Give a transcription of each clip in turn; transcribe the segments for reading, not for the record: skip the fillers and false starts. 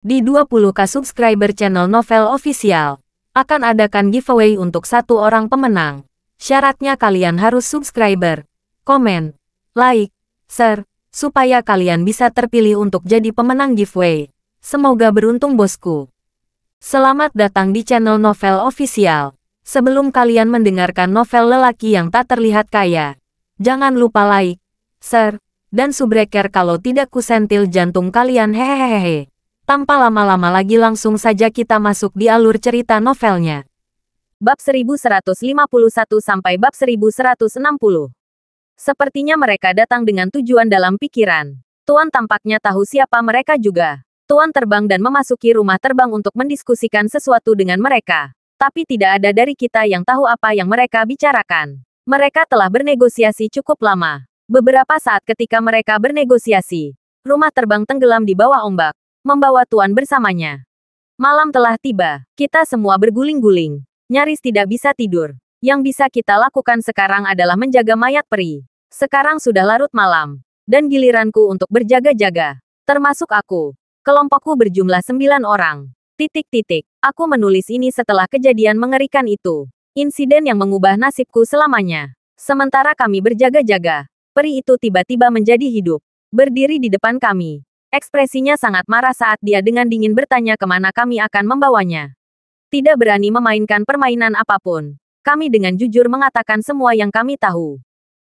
Di 20K subscriber channel Novel Official, akan adakan giveaway untuk satu orang pemenang. Syaratnya kalian harus subscriber, komen, like, share, supaya kalian bisa terpilih untuk jadi pemenang giveaway. Semoga beruntung bosku. Selamat datang di channel Novel Official. Sebelum kalian mendengarkan novel lelaki yang tak terlihat kaya, jangan lupa like, share, dan subscribe kalau tidak kusentil jantung kalian hehehehe. Tanpa lama-lama lagi langsung saja kita masuk di alur cerita novelnya. Bab 1151 sampai bab 1160. Sepertinya mereka datang dengan tujuan dalam pikiran. Tuan tampaknya tahu siapa mereka juga. Tuan terbang dan memasuki rumah terbang untuk mendiskusikan sesuatu dengan mereka. Tapi tidak ada dari kita yang tahu apa yang mereka bicarakan. Mereka telah bernegosiasi cukup lama. Beberapa saat ketika mereka bernegosiasi, rumah terbang tenggelam di bawah ombak, membawa Tuan bersamanya. Malam telah tiba. Kita semua berguling-guling. Nyaris tidak bisa tidur. Yang bisa kita lakukan sekarang adalah menjaga mayat peri. Sekarang sudah larut malam. Dan giliranku untuk berjaga-jaga. Termasuk aku. Kelompokku berjumlah 9 orang. Aku menulis ini setelah kejadian mengerikan itu. Insiden yang mengubah nasibku selamanya. Sementara kami berjaga-jaga, peri itu tiba-tiba menjadi hidup. Berdiri di depan kami. Ekspresinya sangat marah saat dia dengan dingin bertanya kemana kami akan membawanya. Tidak berani memainkan permainan apapun. Kami dengan jujur mengatakan semua yang kami tahu.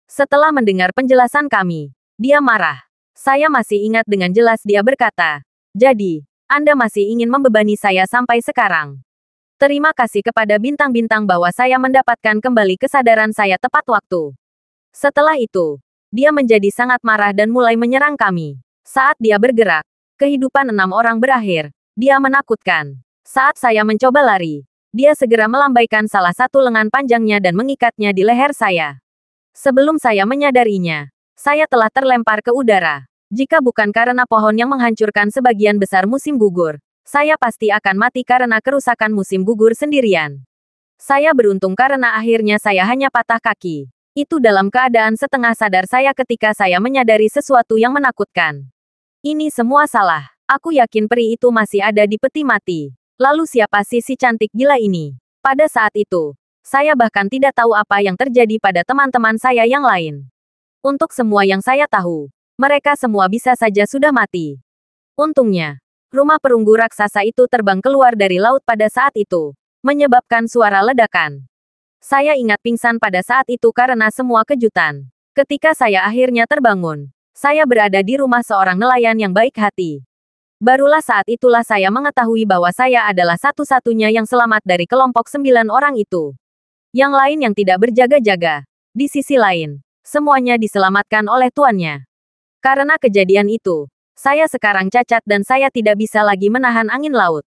Setelah mendengar penjelasan kami, dia marah. Saya masih ingat dengan jelas dia berkata, "Jadi, Anda masih ingin membebani saya sampai sekarang. Terima kasih kepada bintang-bintang bahwa saya mendapatkan kembali kesadaran saya tepat waktu." Setelah itu, dia menjadi sangat marah dan mulai menyerang kami. Saat dia bergerak, kehidupan 6 orang berakhir. Dia menakutkan. Saat saya mencoba lari, dia segera melambaikan salah satu lengan panjangnya dan mengikatnya di leher saya. Sebelum saya menyadarinya, saya telah terlempar ke udara. Jika bukan karena pohon yang menghancurkan sebagian besar musim gugur, saya pasti akan mati karena kerusakan musim gugur sendirian. Saya beruntung karena akhirnya saya hanya patah kaki. Itu dalam keadaan setengah sadar saya ketika saya menyadari sesuatu yang menakutkan. Ini semua salah. Aku yakin peri itu masih ada di peti mati. Lalu siapa sih si cantik gila ini? Pada saat itu, saya bahkan tidak tahu apa yang terjadi pada teman-teman saya yang lain. Untuk semua yang saya tahu, mereka semua bisa saja sudah mati. Untungnya, rumah perunggu raksasa itu terbang keluar dari laut pada saat itu, menyebabkan suara ledakan. Saya ingat pingsan pada saat itu karena semua kejutan. Ketika saya akhirnya terbangun, saya berada di rumah seorang nelayan yang baik hati. Barulah saat itulah saya mengetahui bahwa saya adalah satu-satunya yang selamat dari kelompok 9 orang itu. Yang lain yang tidak berjaga-jaga. Di sisi lain, semuanya diselamatkan oleh tuannya. Karena kejadian itu, saya sekarang cacat dan saya tidak bisa lagi menahan angin laut.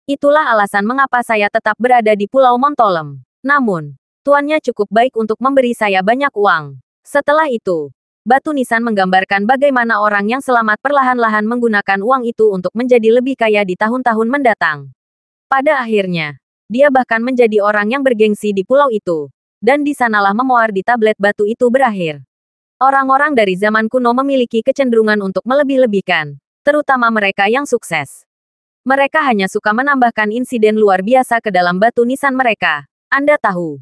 Itulah alasan mengapa saya tetap berada di Pulau Montolem. Namun, tuannya cukup baik untuk memberi saya banyak uang. Setelah itu, batu nisan menggambarkan bagaimana orang yang selamat perlahan-lahan menggunakan uang itu untuk menjadi lebih kaya di tahun-tahun mendatang. Pada akhirnya, dia bahkan menjadi orang yang bergengsi di pulau itu. Dan di sanalah memuar di tablet batu itu berakhir. Orang-orang dari zaman kuno memiliki kecenderungan untuk melebih-lebihkan, terutama mereka yang sukses. Mereka hanya suka menambahkan insiden luar biasa ke dalam batu nisan mereka. Anda tahu.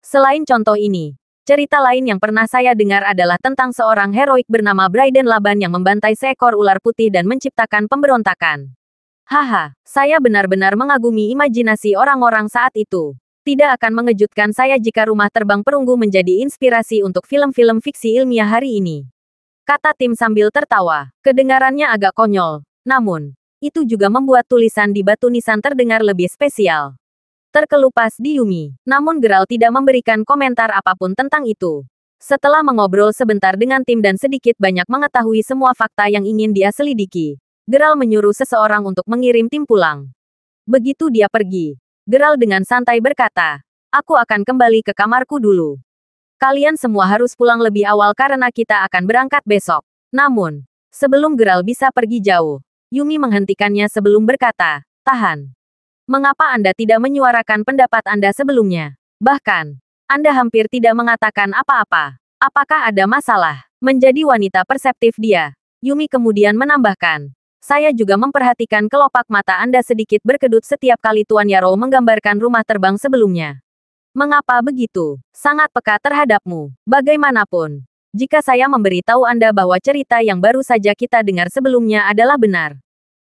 Selain contoh ini, cerita lain yang pernah saya dengar adalah tentang seorang heroik bernama Brayden Laban yang membantai seekor ular putih dan menciptakan pemberontakan. Haha, saya benar-benar mengagumi imajinasi orang-orang saat itu. Tidak akan mengejutkan saya jika rumah terbang perunggu menjadi inspirasi untuk film-film fiksi ilmiah hari ini. Kata Tim sambil tertawa. Kedengarannya agak konyol. Namun, itu juga membuat tulisan di batu nisan terdengar lebih spesial. Terkelupas di Yumi. Namun Geralt tidak memberikan komentar apapun tentang itu. Setelah mengobrol sebentar dengan tim dan sedikit banyak mengetahui semua fakta yang ingin dia selidiki, Geralt menyuruh seseorang untuk mengirim tim pulang. Begitu dia pergi, Geralt dengan santai berkata, "Aku akan kembali ke kamarku dulu. Kalian semua harus pulang lebih awal karena kita akan berangkat besok." Namun, sebelum Geralt bisa pergi jauh, Yumi menghentikannya sebelum berkata, "Tahan. Mengapa Anda tidak menyuarakan pendapat Anda sebelumnya? Bahkan, Anda hampir tidak mengatakan apa-apa. Apakah ada masalah?" Menjadi wanita perseptif dia, Yumi kemudian menambahkan, Saya juga memperhatikan kelopak mata Anda sedikit berkedut setiap kali Tuan Yarrow menggambarkan rumah terbang sebelumnya. Mengapa begitu? Sangat peka terhadapmu. Bagaimanapun, jika saya memberitahu Anda bahwa cerita yang baru saja kita dengar sebelumnya adalah benar.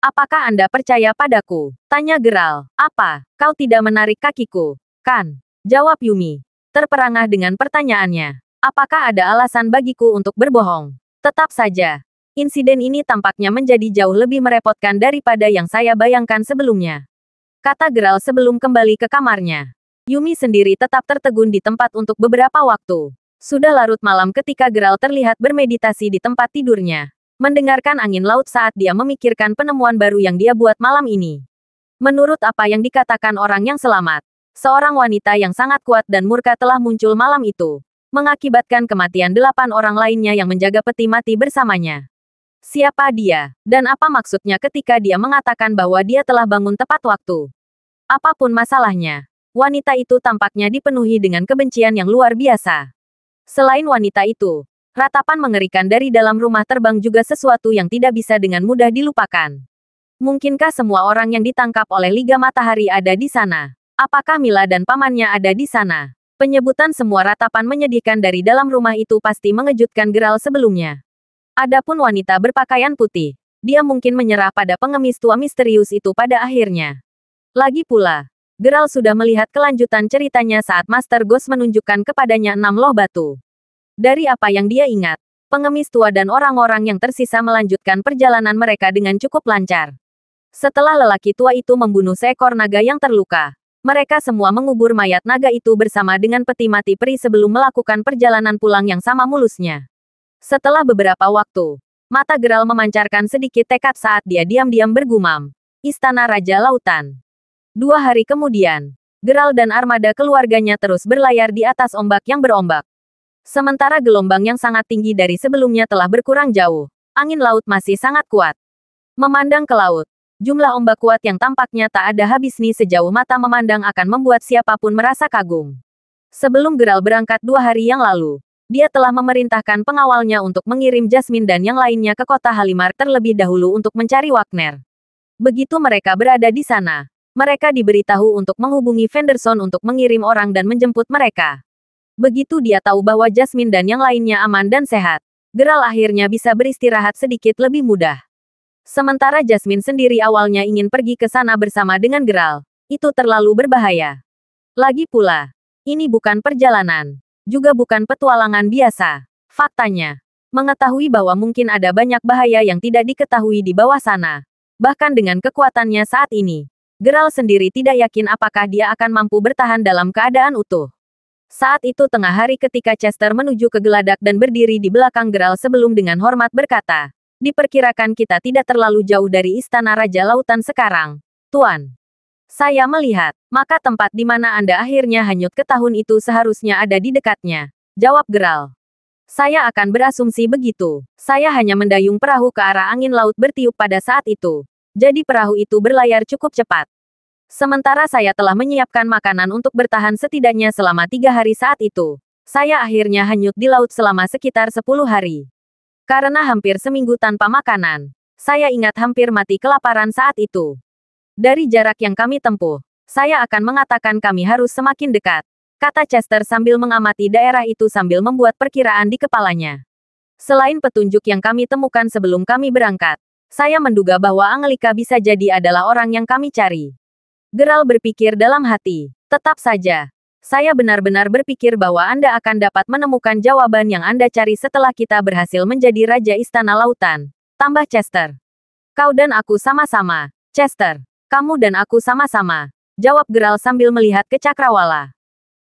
Apakah Anda percaya padaku? Tanya Geralt. Apa? Kau tidak menarik kakiku, kan? Jawab Yumi, terperangah dengan pertanyaannya. Apakah ada alasan bagiku untuk berbohong? Tetap saja. Insiden ini tampaknya menjadi jauh lebih merepotkan daripada yang saya bayangkan sebelumnya. Kata Geralt sebelum kembali ke kamarnya. Yumi sendiri tetap tertegun di tempat untuk beberapa waktu. Sudah larut malam ketika Geralt terlihat bermeditasi di tempat tidurnya. Mendengarkan angin laut saat dia memikirkan penemuan baru yang dia buat malam ini. Menurut apa yang dikatakan orang yang selamat, seorang wanita yang sangat kuat dan murka telah muncul malam itu, mengakibatkan kematian 8 orang lainnya yang menjaga peti mati bersamanya. Siapa dia, dan apa maksudnya ketika dia mengatakan bahwa dia telah bangun tepat waktu? Apapun masalahnya, wanita itu tampaknya dipenuhi dengan kebencian yang luar biasa. Selain wanita itu, ratapan mengerikan dari dalam rumah terbang juga sesuatu yang tidak bisa dengan mudah dilupakan. Mungkinkah semua orang yang ditangkap oleh Liga Matahari ada di sana? Apakah Mila dan pamannya ada di sana? Penyebutan semua ratapan menyedihkan dari dalam rumah itu pasti mengejutkan Geralt sebelumnya. Adapun wanita berpakaian putih, dia mungkin menyerah pada pengemis tua misterius itu pada akhirnya. Lagi pula, Geralt sudah melihat kelanjutan ceritanya saat Master Ghost menunjukkan kepadanya 6 loh batu. Dari apa yang dia ingat, pengemis tua dan orang-orang yang tersisa melanjutkan perjalanan mereka dengan cukup lancar. Setelah lelaki tua itu membunuh seekor naga yang terluka, mereka semua mengubur mayat naga itu bersama dengan peti mati peri sebelum melakukan perjalanan pulang yang sama mulusnya. Setelah beberapa waktu, mata Geralt memancarkan sedikit tekad saat dia diam-diam bergumam, Istana Raja Lautan. 2 hari kemudian, Geralt dan armada keluarganya terus berlayar di atas ombak yang berombak. Sementara gelombang yang sangat tinggi dari sebelumnya telah berkurang jauh, angin laut masih sangat kuat. Memandang ke laut, jumlah ombak kuat yang tampaknya tak ada habis nih sejauh mata memandang akan membuat siapapun merasa kagum. Sebelum Geralt berangkat 2 hari yang lalu, dia telah memerintahkan pengawalnya untuk mengirim Jasmine dan yang lainnya ke kota Halimar terlebih dahulu untuk mencari Wagner. Begitu mereka berada di sana, mereka diberitahu untuk menghubungi Fenderson untuk mengirim orang dan menjemput mereka. Begitu dia tahu bahwa Jasmine dan yang lainnya aman dan sehat, Geralt akhirnya bisa beristirahat sedikit lebih mudah. Sementara Jasmine sendiri awalnya ingin pergi ke sana bersama dengan Geralt, itu terlalu berbahaya. Lagi pula, ini bukan perjalanan, juga bukan petualangan biasa. Faktanya, mengetahui bahwa mungkin ada banyak bahaya yang tidak diketahui di bawah sana. Bahkan dengan kekuatannya saat ini, Geralt sendiri tidak yakin apakah dia akan mampu bertahan dalam keadaan utuh. Saat itu tengah hari ketika Chester menuju ke geladak dan berdiri di belakang Geralt sebelum dengan hormat berkata, diperkirakan kita tidak terlalu jauh dari Istana Raja Lautan sekarang, Tuan. Saya melihat, maka tempat di mana Anda akhirnya hanyut ke tahun itu seharusnya ada di dekatnya, jawab Geralt. Saya akan berasumsi begitu. Saya hanya mendayung perahu ke arah angin laut bertiup pada saat itu. Jadi perahu itu berlayar cukup cepat. Sementara saya telah menyiapkan makanan untuk bertahan setidaknya selama 3 hari saat itu. Saya akhirnya hanyut di laut selama sekitar 10 hari. Karena hampir seminggu tanpa makanan, saya ingat hampir mati kelaparan saat itu. Dari jarak yang kami tempuh, saya akan mengatakan kami harus semakin dekat, kata Chester sambil mengamati daerah itu sambil membuat perkiraan di kepalanya. Selain petunjuk yang kami temukan sebelum kami berangkat, saya menduga bahwa Angelika bisa jadi adalah orang yang kami cari. Geralt berpikir dalam hati. Tetap saja. Saya benar-benar berpikir bahwa Anda akan dapat menemukan jawaban yang Anda cari setelah kita berhasil menjadi Raja Istana Lautan. Tambah Chester. Kau dan aku sama-sama, Chester. Kamu dan aku sama-sama. Jawab Geralt sambil melihat ke cakrawala.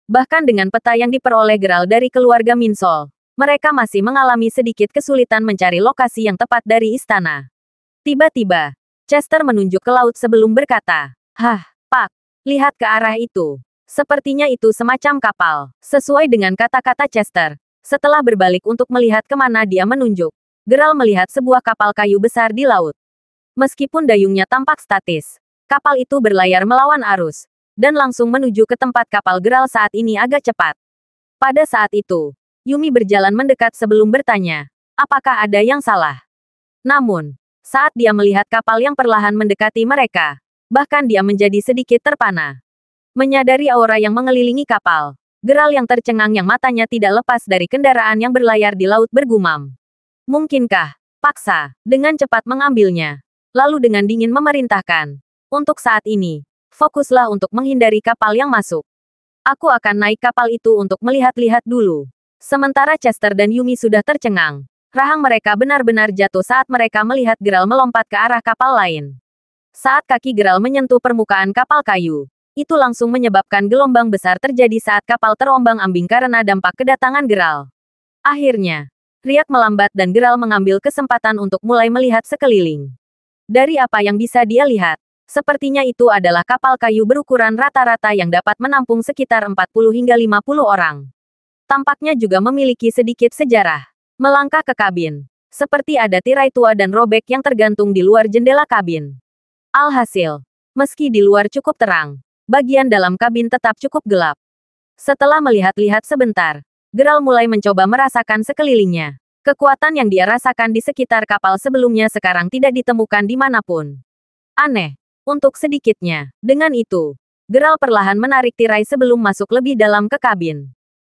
Bahkan dengan peta yang diperoleh Geralt dari keluarga Minsol, mereka masih mengalami sedikit kesulitan mencari lokasi yang tepat dari istana. Tiba-tiba, Chester menunjuk ke laut sebelum berkata, "Hah, Pak, lihat ke arah itu. Sepertinya itu semacam kapal." Sesuai dengan kata-kata Chester, setelah berbalik untuk melihat kemana dia menunjuk, Geralt melihat sebuah kapal kayu besar di laut. Meskipun dayungnya tampak statis, kapal itu berlayar melawan arus, dan langsung menuju ke tempat kapal Geralt saat ini agak cepat. Pada saat itu, Yumi berjalan mendekat sebelum bertanya, apakah ada yang salah? Namun, Saat dia melihat kapal yang perlahan mendekati mereka, bahkan dia menjadi sedikit terpana. Menyadari aura yang mengelilingi kapal, Geralt yang tercengang yang matanya tidak lepas dari kendaraan yang berlayar di laut bergumam. Mungkinkah, paksa, dengan cepat mengambilnya. Lalu dengan dingin memerintahkan. Untuk saat ini, fokuslah untuk menghindari kapal yang masuk. Aku akan naik kapal itu untuk melihat-lihat dulu. Sementara Chester dan Yumi sudah tercengang. Rahang mereka benar-benar jatuh saat mereka melihat Geralt melompat ke arah kapal lain. Saat kaki Geralt menyentuh permukaan kapal kayu, itu langsung menyebabkan gelombang besar terjadi saat kapal terombang-ambing karena dampak kedatangan Geralt. Akhirnya, riak melambat dan Geralt mengambil kesempatan untuk mulai melihat sekeliling. Dari apa yang bisa dia lihat, sepertinya itu adalah kapal kayu berukuran rata-rata yang dapat menampung sekitar 40 hingga 50 orang. Tampaknya juga memiliki sedikit sejarah. Melangkah ke kabin, seperti ada tirai tua dan robek yang tergantung di luar jendela kabin. Alhasil, meski di luar cukup terang, bagian dalam kabin tetap cukup gelap. Setelah melihat-lihat sebentar, Geralt mulai mencoba merasakan sekelilingnya. Kekuatan yang dia rasakan di sekitar kapal sebelumnya sekarang tidak ditemukan dimanapun. Aneh. Untuk sedikitnya, dengan itu, Geralt perlahan menarik tirai sebelum masuk lebih dalam ke kabin.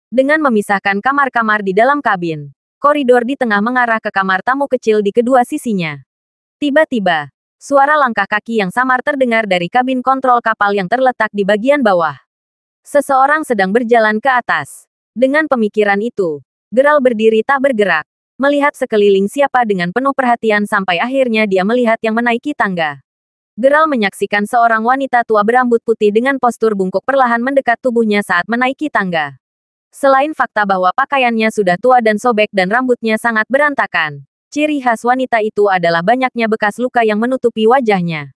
Dengan memisahkan kamar-kamar di dalam kabin, koridor di tengah mengarah ke kamar tamu kecil di kedua sisinya. Tiba-tiba, suara langkah kaki yang samar terdengar dari kabin kontrol kapal yang terletak di bagian bawah. Seseorang sedang berjalan ke atas. Dengan pemikiran itu, Geralt berdiri tak bergerak, melihat sekeliling siapa dengan penuh perhatian sampai akhirnya dia melihat yang menaiki tangga. Geralt menyaksikan seorang wanita tua berambut putih dengan postur bungkuk perlahan mendekat tubuhnya saat menaiki tangga. Selain fakta bahwa pakaiannya sudah tua dan sobek dan rambutnya sangat berantakan, ciri khas wanita itu adalah banyaknya bekas luka yang menutupi wajahnya.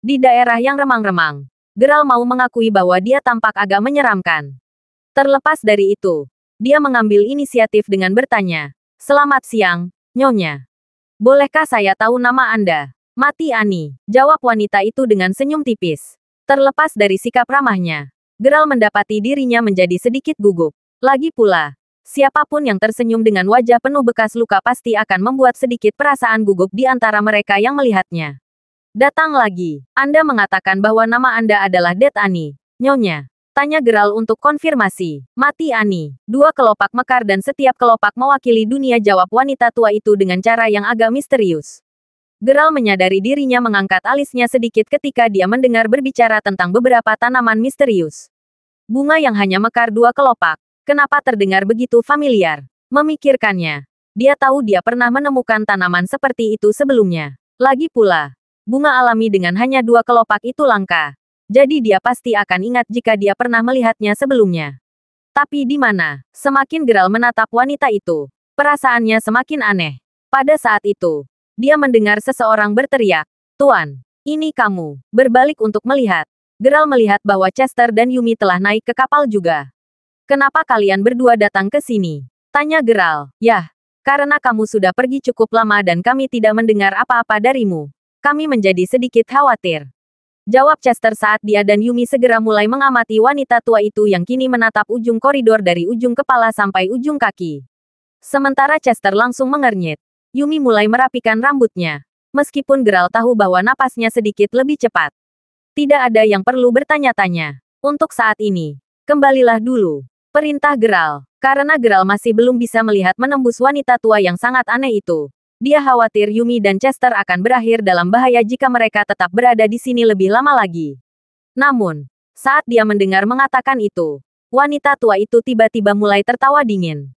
Di daerah yang remang-remang, Geralt mau mengakui bahwa dia tampak agak menyeramkan. Terlepas dari itu, dia mengambil inisiatif dengan bertanya, "Selamat siang, Nyonya. Bolehkah saya tahu nama Anda?" "Mati Ani," jawab wanita itu dengan senyum tipis. Terlepas dari sikap ramahnya, Geralt mendapati dirinya menjadi sedikit gugup. Lagi pula, siapapun yang tersenyum dengan wajah penuh bekas luka pasti akan membuat sedikit perasaan gugup di antara mereka yang melihatnya. "Datang lagi. Anda mengatakan bahwa nama Anda adalah Det Ani, Nyonya?" Tanya Geralt untuk konfirmasi. "Mati Ani. 2 kelopak mekar dan setiap kelopak mewakili dunia," jawab wanita tua itu dengan cara yang agak misterius. Geralt menyadari dirinya mengangkat alisnya sedikit ketika dia mendengar berbicara tentang beberapa tanaman misterius. Bunga yang hanya mekar 2 kelopak. Kenapa terdengar begitu familiar? Memikirkannya, dia tahu dia pernah menemukan tanaman seperti itu sebelumnya. Lagi pula, bunga alami dengan hanya 2 kelopak itu langka. Jadi dia pasti akan ingat jika dia pernah melihatnya sebelumnya. Tapi di mana? Semakin Geralt menatap wanita itu, perasaannya semakin aneh. Pada saat itu, dia mendengar seseorang berteriak, "Tuan, ini kamu." Berbalik untuk melihat, Geralt melihat bahwa Chester dan Yumi telah naik ke kapal juga. "Kenapa kalian berdua datang ke sini?" tanya Geralt. "Yah, karena kamu sudah pergi cukup lama dan kami tidak mendengar apa-apa darimu. Kami menjadi sedikit khawatir," jawab Chester saat dia dan Yumi segera mulai mengamati wanita tua itu yang kini menatap ujung koridor dari ujung kepala sampai ujung kaki. Sementara Chester langsung mengernyit. Yumi mulai merapikan rambutnya. Meskipun Geralt tahu bahwa napasnya sedikit lebih cepat. Tidak ada yang perlu bertanya-tanya. Untuk saat ini, kembalilah dulu. Perintah Geralt. Karena Geralt masih belum bisa melihat menembus wanita tua yang sangat aneh itu. Dia khawatir Yumi dan Chester akan berakhir dalam bahaya jika mereka tetap berada di sini lebih lama lagi. Namun, saat dia mendengar mengatakan itu, wanita tua itu tiba-tiba mulai tertawa dingin.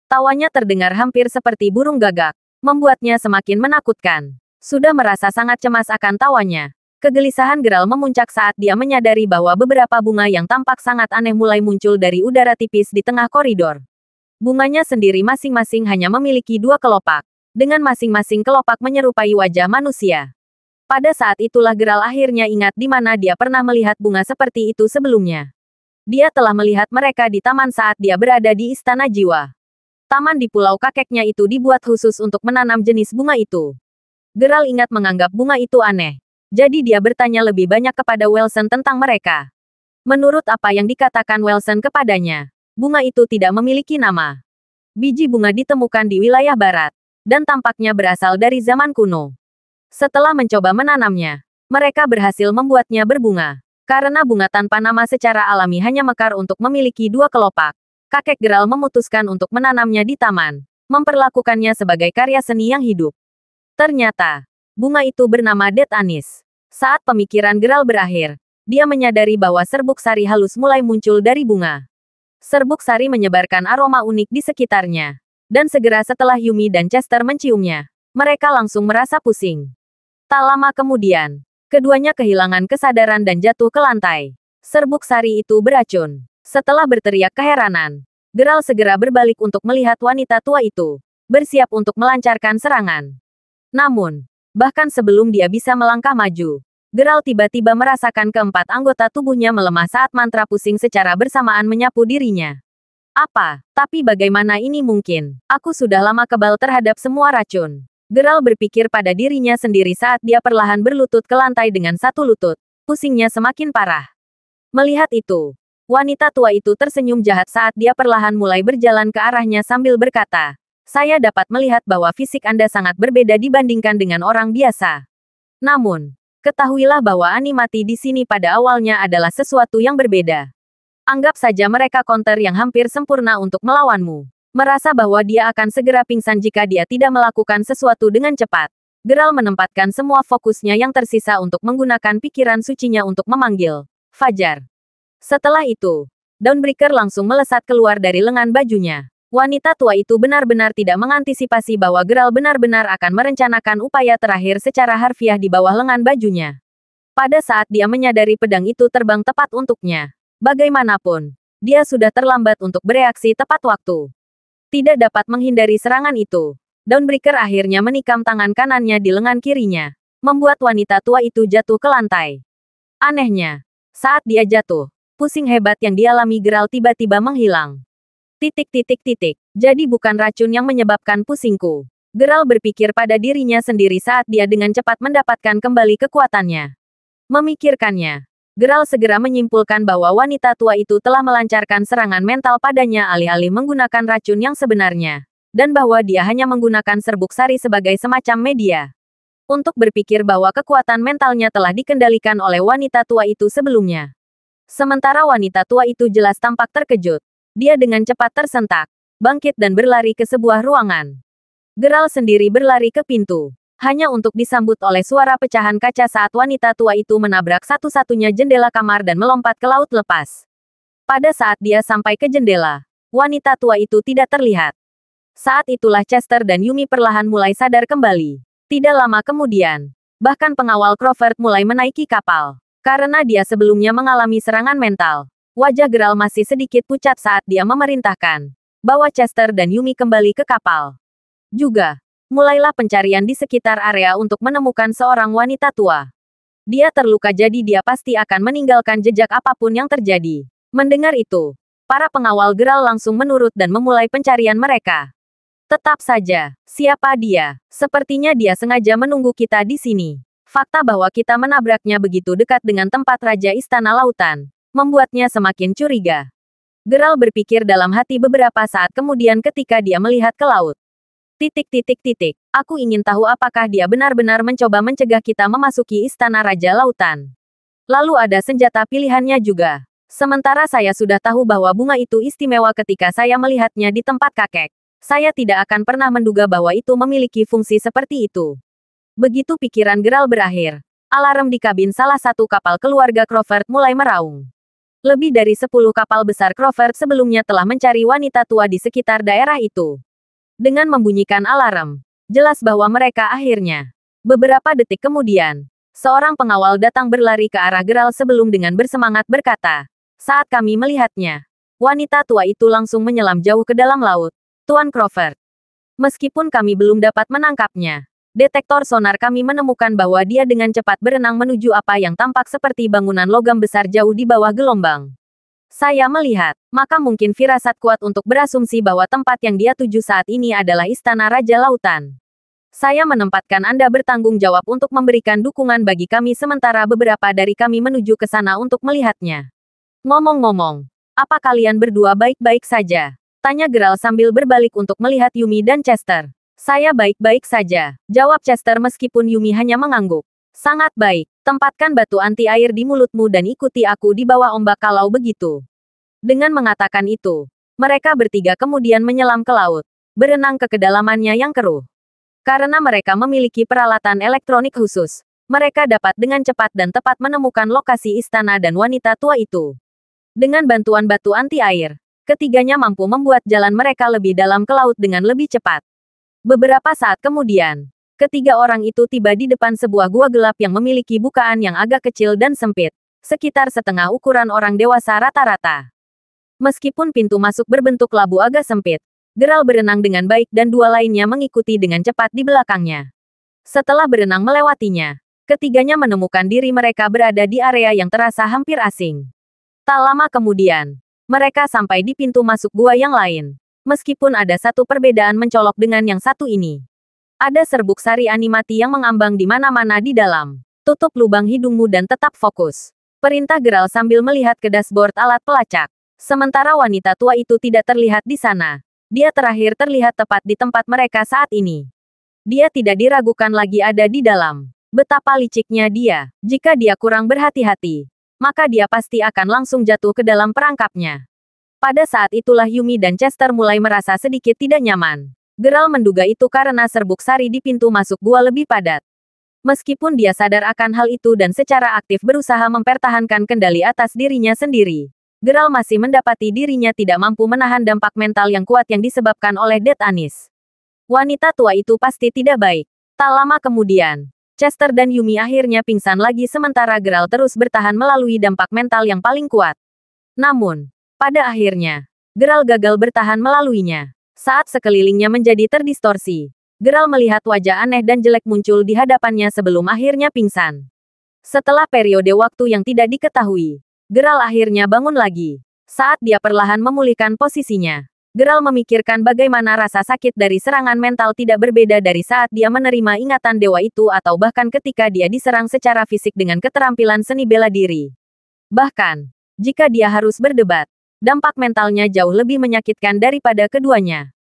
Tawanya terdengar hampir seperti burung gagak, membuatnya semakin menakutkan. Sudah merasa sangat cemas akan tawanya. Kegelisahan Geralt memuncak saat dia menyadari bahwa beberapa bunga yang tampak sangat aneh mulai muncul dari udara tipis di tengah koridor. Bunganya sendiri masing-masing hanya memiliki 2 kelopak. Dengan masing-masing kelopak menyerupai wajah manusia. Pada saat itulah Geralt akhirnya ingat di mana dia pernah melihat bunga seperti itu sebelumnya. Dia telah melihat mereka di taman saat dia berada di Istana Jiwa. Taman di pulau kakeknya itu dibuat khusus untuk menanam jenis bunga itu. Geralt ingat menganggap bunga itu aneh. Jadi dia bertanya lebih banyak kepada Wilson tentang mereka. Menurut apa yang dikatakan Wilson kepadanya, bunga itu tidak memiliki nama. Biji bunga ditemukan di wilayah barat. Dan tampaknya berasal dari zaman kuno. Setelah mencoba menanamnya, mereka berhasil membuatnya berbunga. Karena bunga tanpa nama secara alami hanya mekar untuk memiliki 2 kelopak, kakek Gerald memutuskan untuk menanamnya di taman, memperlakukannya sebagai karya seni yang hidup. Ternyata, bunga itu bernama Det Anis. Saat pemikiran Gerald berakhir, dia menyadari bahwa serbuk sari halus mulai muncul dari bunga. Serbuk sari menyebarkan aroma unik di sekitarnya. Dan segera setelah Yumi dan Chester menciumnya, mereka langsung merasa pusing. Tak lama kemudian, keduanya kehilangan kesadaran dan jatuh ke lantai. Serbuk sari itu beracun. Setelah berteriak keheranan, Gerald segera berbalik untuk melihat wanita tua itu, bersiap untuk melancarkan serangan. Namun, bahkan sebelum dia bisa melangkah maju, Gerald tiba-tiba merasakan keempat anggota tubuhnya melemah saat mantra pusing secara bersamaan menyapu dirinya. Apa? Tapi bagaimana ini mungkin? Aku sudah lama kebal terhadap semua racun. Gerald berpikir pada dirinya sendiri saat dia perlahan berlutut ke lantai dengan satu lutut. Pusingnya semakin parah. Melihat itu, wanita tua itu tersenyum jahat saat dia perlahan mulai berjalan ke arahnya sambil berkata, "Saya dapat melihat bahwa fisik Anda sangat berbeda dibandingkan dengan orang biasa. Namun, ketahuilah bahwa animati di sini pada awalnya adalah sesuatu yang berbeda. Anggap saja mereka counter yang hampir sempurna untuk melawanmu." Merasa bahwa dia akan segera pingsan jika dia tidak melakukan sesuatu dengan cepat, Gerald menempatkan semua fokusnya yang tersisa untuk menggunakan pikiran sucinya untuk memanggil Fajar. Setelah itu, Dawnbreaker langsung melesat keluar dari lengan bajunya. Wanita tua itu benar-benar tidak mengantisipasi bahwa Gerald benar-benar akan merencanakan upaya terakhir secara harfiah di bawah lengan bajunya. Pada saat dia menyadari pedang itu terbang tepat untuknya, bagaimanapun, dia sudah terlambat untuk bereaksi tepat waktu. Tidak dapat menghindari serangan itu, Dawnbreaker akhirnya menikam tangan kanannya di lengan kirinya, membuat wanita tua itu jatuh ke lantai. Anehnya, saat dia jatuh, pusing hebat yang dialami Gerald tiba-tiba menghilang. Jadi bukan racun yang menyebabkan pusingku. Gerald berpikir pada dirinya sendiri saat dia dengan cepat mendapatkan kembali kekuatannya. Memikirkannya, Gerald segera menyimpulkan bahwa wanita tua itu telah melancarkan serangan mental padanya alih-alih menggunakan racun yang sebenarnya, dan bahwa dia hanya menggunakan serbuk sari sebagai semacam media untuk berpikir bahwa kekuatan mentalnya telah dikendalikan oleh wanita tua itu sebelumnya. Sementara wanita tua itu jelas tampak terkejut. Dia dengan cepat tersentak, bangkit dan berlari ke sebuah ruangan. Gerald sendiri berlari ke pintu, hanya untuk disambut oleh suara pecahan kaca saat wanita tua itu menabrak satu-satunya jendela kamar dan melompat ke laut lepas. Pada saat dia sampai ke jendela, wanita tua itu tidak terlihat. Saat itulah Chester dan Yumi perlahan mulai sadar kembali. Tidak lama kemudian, bahkan pengawal Crawford mulai menaiki kapal. Karena dia sebelumnya mengalami serangan mental, wajah Gerald masih sedikit pucat saat dia memerintahkan bahwa Chester dan Yumi kembali ke kapal. Juga, mulailah pencarian di sekitar area untuk menemukan seorang wanita tua. Dia terluka jadi dia pasti akan meninggalkan jejak apapun yang terjadi. Mendengar itu, para pengawal Gerald langsung menurut dan memulai pencarian mereka. Tetap saja, siapa dia? Sepertinya dia sengaja menunggu kita di sini. Fakta bahwa kita menabraknya begitu dekat dengan tempat Raja Istana Lautan membuatnya semakin curiga. Gerald berpikir dalam hati beberapa saat kemudian ketika dia melihat ke laut. Aku ingin tahu apakah dia benar-benar mencoba mencegah kita memasuki Istana Raja Lautan. Lalu ada senjata pilihannya juga. Sementara saya sudah tahu bahwa bunga itu istimewa ketika saya melihatnya di tempat kakek. Saya tidak akan pernah menduga bahwa itu memiliki fungsi seperti itu. Begitu pikiran Gerald berakhir, alarm di kabin salah satu kapal keluarga Crawford mulai meraung. Lebih dari 10 kapal besar Crawford sebelumnya telah mencari wanita tua di sekitar daerah itu. Dengan membunyikan alarm, jelas bahwa mereka akhirnya. Beberapa detik kemudian, seorang pengawal datang berlari ke arah Gerald sebelum dengan bersemangat berkata, "Saat kami melihatnya, wanita tua itu langsung menyelam jauh ke dalam laut, Tuan Crawford. Meskipun kami belum dapat menangkapnya, detektor sonar kami menemukan bahwa dia dengan cepat berenang menuju apa yang tampak seperti bangunan logam besar jauh di bawah gelombang. Saya melihat, maka mungkin firasat kuat untuk berasumsi bahwa tempat yang dia tuju saat ini adalah Istana Raja Lautan. Saya menempatkan Anda bertanggung jawab untuk memberikan dukungan bagi kami sementara beberapa dari kami menuju ke sana untuk melihatnya." "Ngomong-ngomong, apa kalian berdua baik-baik saja?" tanya Gerald sambil berbalik untuk melihat Yumi dan Chester. Saya baik-baik saja, jawab Chester meskipun Yumi hanya mengangguk. Sangat baik, tempatkan batu anti-air di mulutmu dan ikuti aku di bawah ombak kalau begitu. Dengan mengatakan itu, mereka bertiga kemudian menyelam ke laut, berenang ke kedalamannya yang keruh. Karena mereka memiliki peralatan elektronik khusus, mereka dapat dengan cepat dan tepat menemukan lokasi istana dan wanita tua itu. Dengan bantuan batu anti-air, ketiganya mampu membuat jalan mereka lebih dalam ke laut dengan lebih cepat. Beberapa saat kemudian, ketiga orang itu tiba di depan sebuah gua gelap yang memiliki bukaan yang agak kecil dan sempit, sekitar setengah ukuran orang dewasa rata-rata. Meskipun pintu masuk berbentuk labu agak sempit, Geralt berenang dengan baik dan dua lainnya mengikuti dengan cepat di belakangnya. Setelah berenang melewatinya, ketiganya menemukan diri mereka berada di area yang terasa hampir asing. Tak lama kemudian, mereka sampai di pintu masuk gua yang lain. Meskipun ada satu perbedaan mencolok dengan yang satu ini. Ada serbuk sari animati yang mengambang di mana-mana di dalam. Tutup lubang hidungmu dan tetap fokus. Perintah Geralt sambil melihat ke dashboard alat pelacak. Sementara wanita tua itu tidak terlihat di sana. Dia terakhir terlihat tepat di tempat mereka saat ini. Dia tidak diragukan lagi ada di dalam. Betapa liciknya dia. Jika dia kurang berhati-hati, maka dia pasti akan langsung jatuh ke dalam perangkapnya. Pada saat itulah Yumi dan Chester mulai merasa sedikit tidak nyaman. Geralt menduga itu karena serbuk sari di pintu masuk gua lebih padat. Meskipun dia sadar akan hal itu dan secara aktif berusaha mempertahankan kendali atas dirinya sendiri, Geralt masih mendapati dirinya tidak mampu menahan dampak mental yang kuat yang disebabkan oleh Death Anis. Wanita tua itu pasti tidak baik. Tak lama kemudian, Chester dan Yumi akhirnya pingsan lagi sementara Geralt terus bertahan melalui dampak mental yang paling kuat. Namun, pada akhirnya, Geralt gagal bertahan melaluinya. Saat sekelilingnya menjadi terdistorsi, Geralt melihat wajah aneh dan jelek muncul di hadapannya sebelum akhirnya pingsan. Setelah periode waktu yang tidak diketahui, Geralt akhirnya bangun lagi. Saat dia perlahan memulihkan posisinya, Geralt memikirkan bagaimana rasa sakit dari serangan mental tidak berbeda dari saat dia menerima ingatan dewa itu atau bahkan ketika dia diserang secara fisik dengan keterampilan seni bela diri. Bahkan, jika dia harus berdebat, dampak mentalnya jauh lebih menyakitkan daripada keduanya.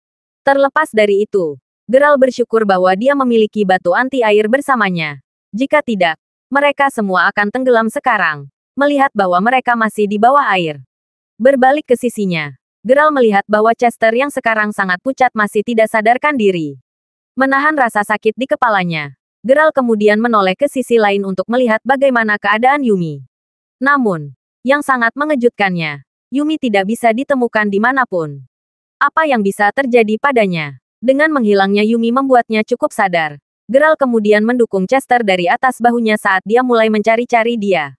Terlepas dari itu, Geralt bersyukur bahwa dia memiliki batu anti-air bersamanya. Jika tidak, mereka semua akan tenggelam sekarang, melihat bahwa mereka masih di bawah air. Berbalik ke sisinya, Geralt melihat bahwa Chester yang sekarang sangat pucat masih tidak sadarkan diri. Menahan rasa sakit di kepalanya, Geralt kemudian menoleh ke sisi lain untuk melihat bagaimana keadaan Yumi. Namun, yang sangat mengejutkannya, Yumi tidak bisa ditemukan dimanapun. Apa yang bisa terjadi padanya? Dengan menghilangnya Yumi membuatnya cukup sadar. Geralt kemudian mendukung Chester dari atas bahunya saat dia mulai mencari-cari dia.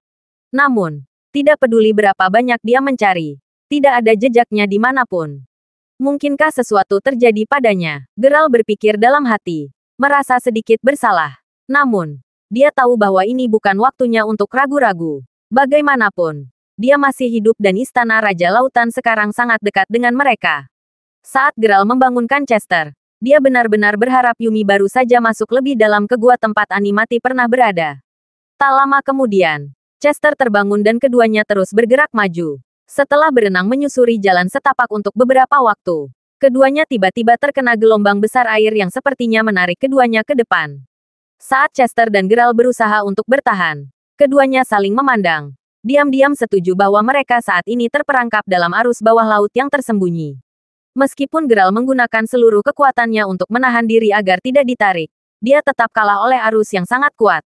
Namun, tidak peduli berapa banyak dia mencari, tidak ada jejaknya dimanapun. Mungkinkah sesuatu terjadi padanya? Geralt berpikir dalam hati, merasa sedikit bersalah. Namun, dia tahu bahwa ini bukan waktunya untuk ragu-ragu. Bagaimanapun, dia masih hidup dan istana Raja Lautan sekarang sangat dekat dengan mereka. Saat Geralt membangunkan Chester, dia benar-benar berharap Yumi baru saja masuk lebih dalam ke gua tempat animati pernah berada. Tak lama kemudian, Chester terbangun dan keduanya terus bergerak maju. Setelah berenang menyusuri jalan setapak untuk beberapa waktu, keduanya tiba-tiba terkena gelombang besar air yang sepertinya menarik keduanya ke depan. Saat Chester dan Geralt berusaha untuk bertahan, keduanya saling memandang. Diam-diam setuju bahwa mereka saat ini terperangkap dalam arus bawah laut yang tersembunyi. Meskipun Geralt menggunakan seluruh kekuatannya untuk menahan diri agar tidak ditarik, dia tetap kalah oleh arus yang sangat kuat.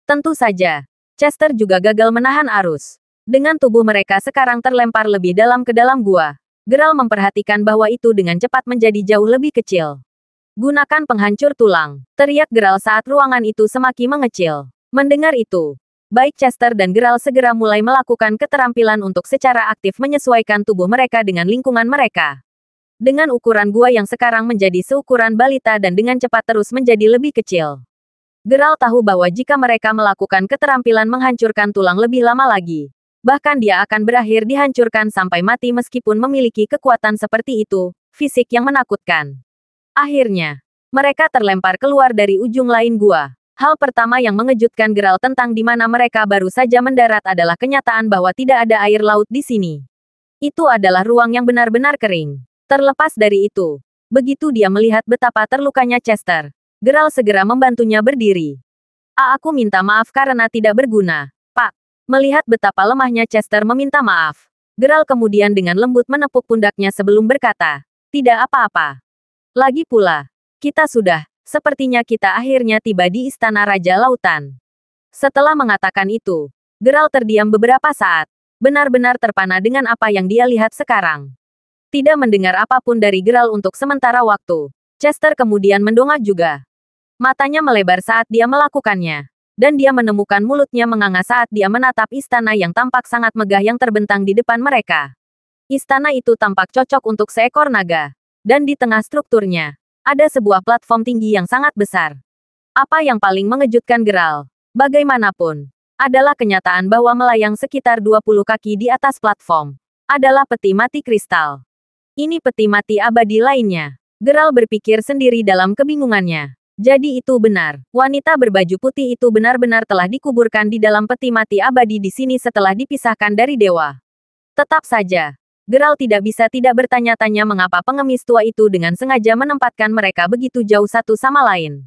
Tentu saja, Chester juga gagal menahan arus. Dengan tubuh mereka sekarang terlempar lebih dalam ke dalam gua, Geralt memperhatikan bahwa itu dengan cepat menjadi jauh lebih kecil. Gunakan penghancur tulang, teriak Geralt saat ruangan itu semakin mengecil. Mendengar itu, baik Chester dan Geralt segera mulai melakukan keterampilan untuk secara aktif menyesuaikan tubuh mereka dengan lingkungan mereka. Dengan ukuran gua yang sekarang menjadi seukuran balita dan dengan cepat terus menjadi lebih kecil. Geralt tahu bahwa jika mereka melakukan keterampilan menghancurkan tulang lebih lama lagi, bahkan dia akan berakhir dihancurkan sampai mati meskipun memiliki kekuatan seperti itu, fisik yang menakutkan. Akhirnya, mereka terlempar keluar dari ujung lain gua. Hal pertama yang mengejutkan Geralt tentang di mana mereka baru saja mendarat adalah kenyataan bahwa tidak ada air laut di sini. Itu adalah ruang yang benar-benar kering. Terlepas dari itu, Begitu dia melihat betapa terlukanya Chester, Geralt segera membantunya berdiri. Aku minta maaf karena tidak berguna, Pak. Melihat betapa lemahnya Chester meminta maaf, Geralt kemudian dengan lembut menepuk pundaknya sebelum berkata, tidak apa-apa. Lagi pula, sepertinya kita akhirnya tiba di Istana Raja Lautan. Setelah mengatakan itu, Geralt terdiam beberapa saat, benar-benar terpana dengan apa yang dia lihat sekarang. Tidak mendengar apapun dari Geralt untuk sementara waktu, Chester kemudian mendongak juga. Matanya melebar saat dia melakukannya, dan dia menemukan mulutnya menganga saat dia menatap istana yang tampak sangat megah yang terbentang di depan mereka. Istana itu tampak cocok untuk seekor naga, dan di tengah strukturnya, ada sebuah platform tinggi yang sangat besar. Apa yang paling mengejutkan Geralt, bagaimanapun, adalah kenyataan bahwa melayang sekitar 20 kaki di atas platform, adalah peti mati kristal. Ini peti mati abadi lainnya. Geralt berpikir sendiri dalam kebingungannya. Jadi itu benar, wanita berbaju putih itu benar-benar telah dikuburkan di dalam peti mati abadi di sini setelah dipisahkan dari dewa. Tetap saja, Geralt tidak bisa tidak bertanya-tanya mengapa pengemis tua itu dengan sengaja menempatkan mereka begitu jauh satu sama lain.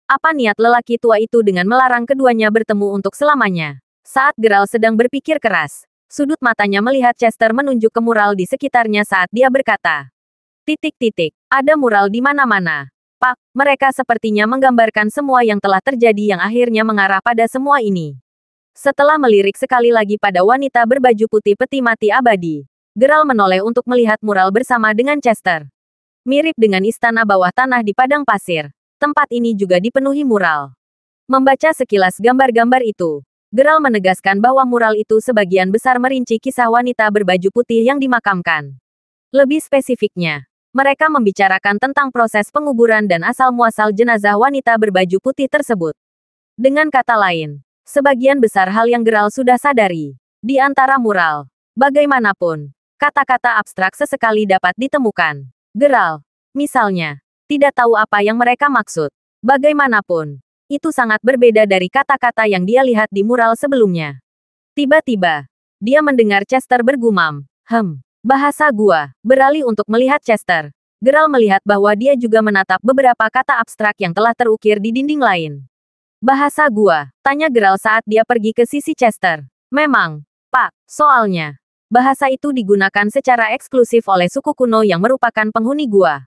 Apa niat lelaki tua itu dengan melarang keduanya bertemu untuk selamanya? Saat Geralt sedang berpikir keras, sudut matanya melihat Chester menunjuk ke mural di sekitarnya saat dia berkata, ada mural di mana-mana. Pak, mereka sepertinya menggambarkan semua yang telah terjadi yang akhirnya mengarah pada semua ini. Setelah melirik sekali lagi pada wanita berbaju putih peti mati abadi, Geralt menoleh untuk melihat mural bersama dengan Chester. Mirip dengan istana bawah tanah di padang pasir, tempat ini juga dipenuhi mural. Membaca sekilas gambar-gambar itu, Geralt menegaskan bahwa mural itu sebagian besar merinci kisah wanita berbaju putih yang dimakamkan. Lebih spesifiknya, mereka membicarakan tentang proses penguburan dan asal-muasal jenazah wanita berbaju putih tersebut. Dengan kata lain, sebagian besar hal yang Geralt sudah sadari. Di antara mural, bagaimanapun, kata-kata abstrak sesekali dapat ditemukan. Geralt, misalnya, tidak tahu apa yang mereka maksud. Bagaimanapun, itu sangat berbeda dari kata-kata yang dia lihat di mural sebelumnya. Tiba-tiba, dia mendengar Chester bergumam, bahasa gua. Beralih untuk melihat Chester, Geralt melihat bahwa dia juga menatap beberapa kata abstrak yang telah terukir di dinding lain. Bahasa gua, tanya Geralt saat dia pergi ke sisi Chester. Memang, Pak, soalnya, bahasa itu digunakan secara eksklusif oleh suku kuno yang merupakan penghuni gua.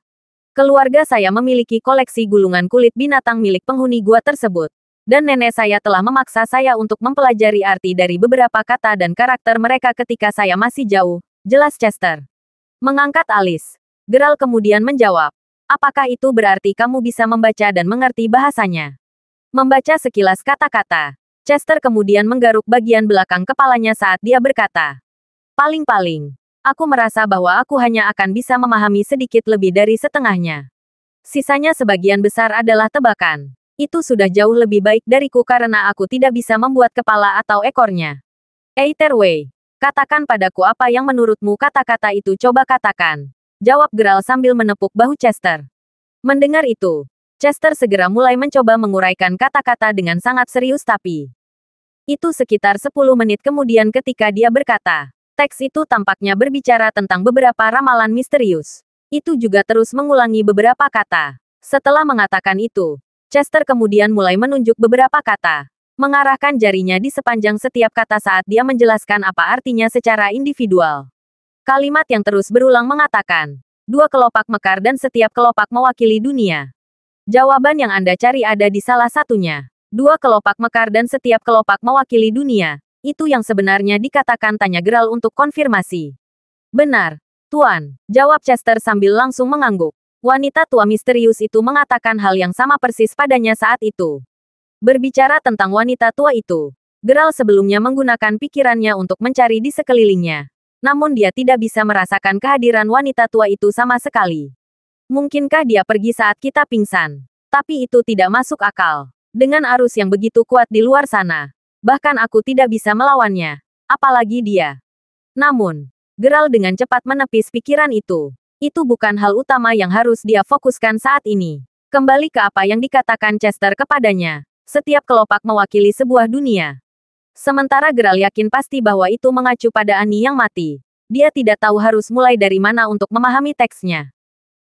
Keluarga saya memiliki koleksi gulungan kulit binatang milik penghuni gua tersebut. Dan nenek saya telah memaksa saya untuk mempelajari arti dari beberapa kata dan karakter mereka ketika saya masih jauh, jelas Chester. Mengangkat alis, Geralt kemudian menjawab, apakah itu berarti kamu bisa membaca dan mengerti bahasanya? Membaca sekilas kata-kata, Chester kemudian menggaruk bagian belakang kepalanya saat dia berkata, paling-paling, aku merasa bahwa aku hanya akan bisa memahami sedikit lebih dari setengahnya. Sisanya sebagian besar adalah tebakan. Itu sudah jauh lebih baik dariku karena aku tidak bisa membuat kepala atau ekornya. Either katakan padaku apa yang menurutmu kata-kata itu coba katakan. Jawab Geralt sambil menepuk bahu Chester. Mendengar itu, Chester segera mulai mencoba menguraikan kata-kata dengan sangat serius tapi. Itu sekitar 10 menit kemudian ketika dia berkata. Teks itu tampaknya berbicara tentang beberapa ramalan misterius. Itu juga terus mengulangi beberapa kata. Setelah mengatakan itu, Chester kemudian mulai menunjuk beberapa kata, mengarahkan jarinya di sepanjang setiap kata saat dia menjelaskan apa artinya secara individual. Kalimat yang terus berulang mengatakan, 2 kelopak mekar dan setiap kelopak mewakili dunia. Jawaban yang Anda cari ada di salah satunya. 2 kelopak mekar dan setiap kelopak mewakili dunia. Itu yang sebenarnya dikatakan, tanya Geralt untuk konfirmasi. Benar, Tuan, jawab Chester sambil langsung mengangguk. Wanita tua misterius itu mengatakan hal yang sama persis padanya saat itu. Berbicara tentang wanita tua itu, Geralt sebelumnya menggunakan pikirannya untuk mencari di sekelilingnya. Namun dia tidak bisa merasakan kehadiran wanita tua itu sama sekali. Mungkinkah dia pergi saat kita pingsan? Tapi itu tidak masuk akal. Dengan arus yang begitu kuat di luar sana. Bahkan aku tidak bisa melawannya. Apalagi dia. Namun, Geralt dengan cepat menepis pikiran itu. Itu bukan hal utama yang harus dia fokuskan saat ini. Kembali ke apa yang dikatakan Chester kepadanya. Setiap kelopak mewakili sebuah dunia. Sementara Geralt yakin pasti bahwa itu mengacu pada Ani yang mati. Dia tidak tahu harus mulai dari mana untuk memahami teksnya.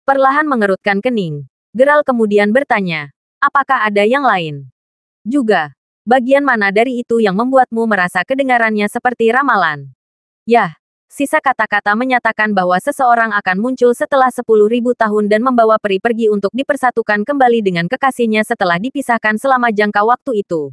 Perlahan mengerutkan kening. Geralt kemudian bertanya, apakah ada yang lain? Juga, bagian mana dari itu yang membuatmu merasa kedengarannya seperti ramalan? Yah, sisa kata-kata menyatakan bahwa seseorang akan muncul setelah 10.000 tahun dan membawa peri pergi untuk dipersatukan kembali dengan kekasihnya setelah dipisahkan selama jangka waktu itu.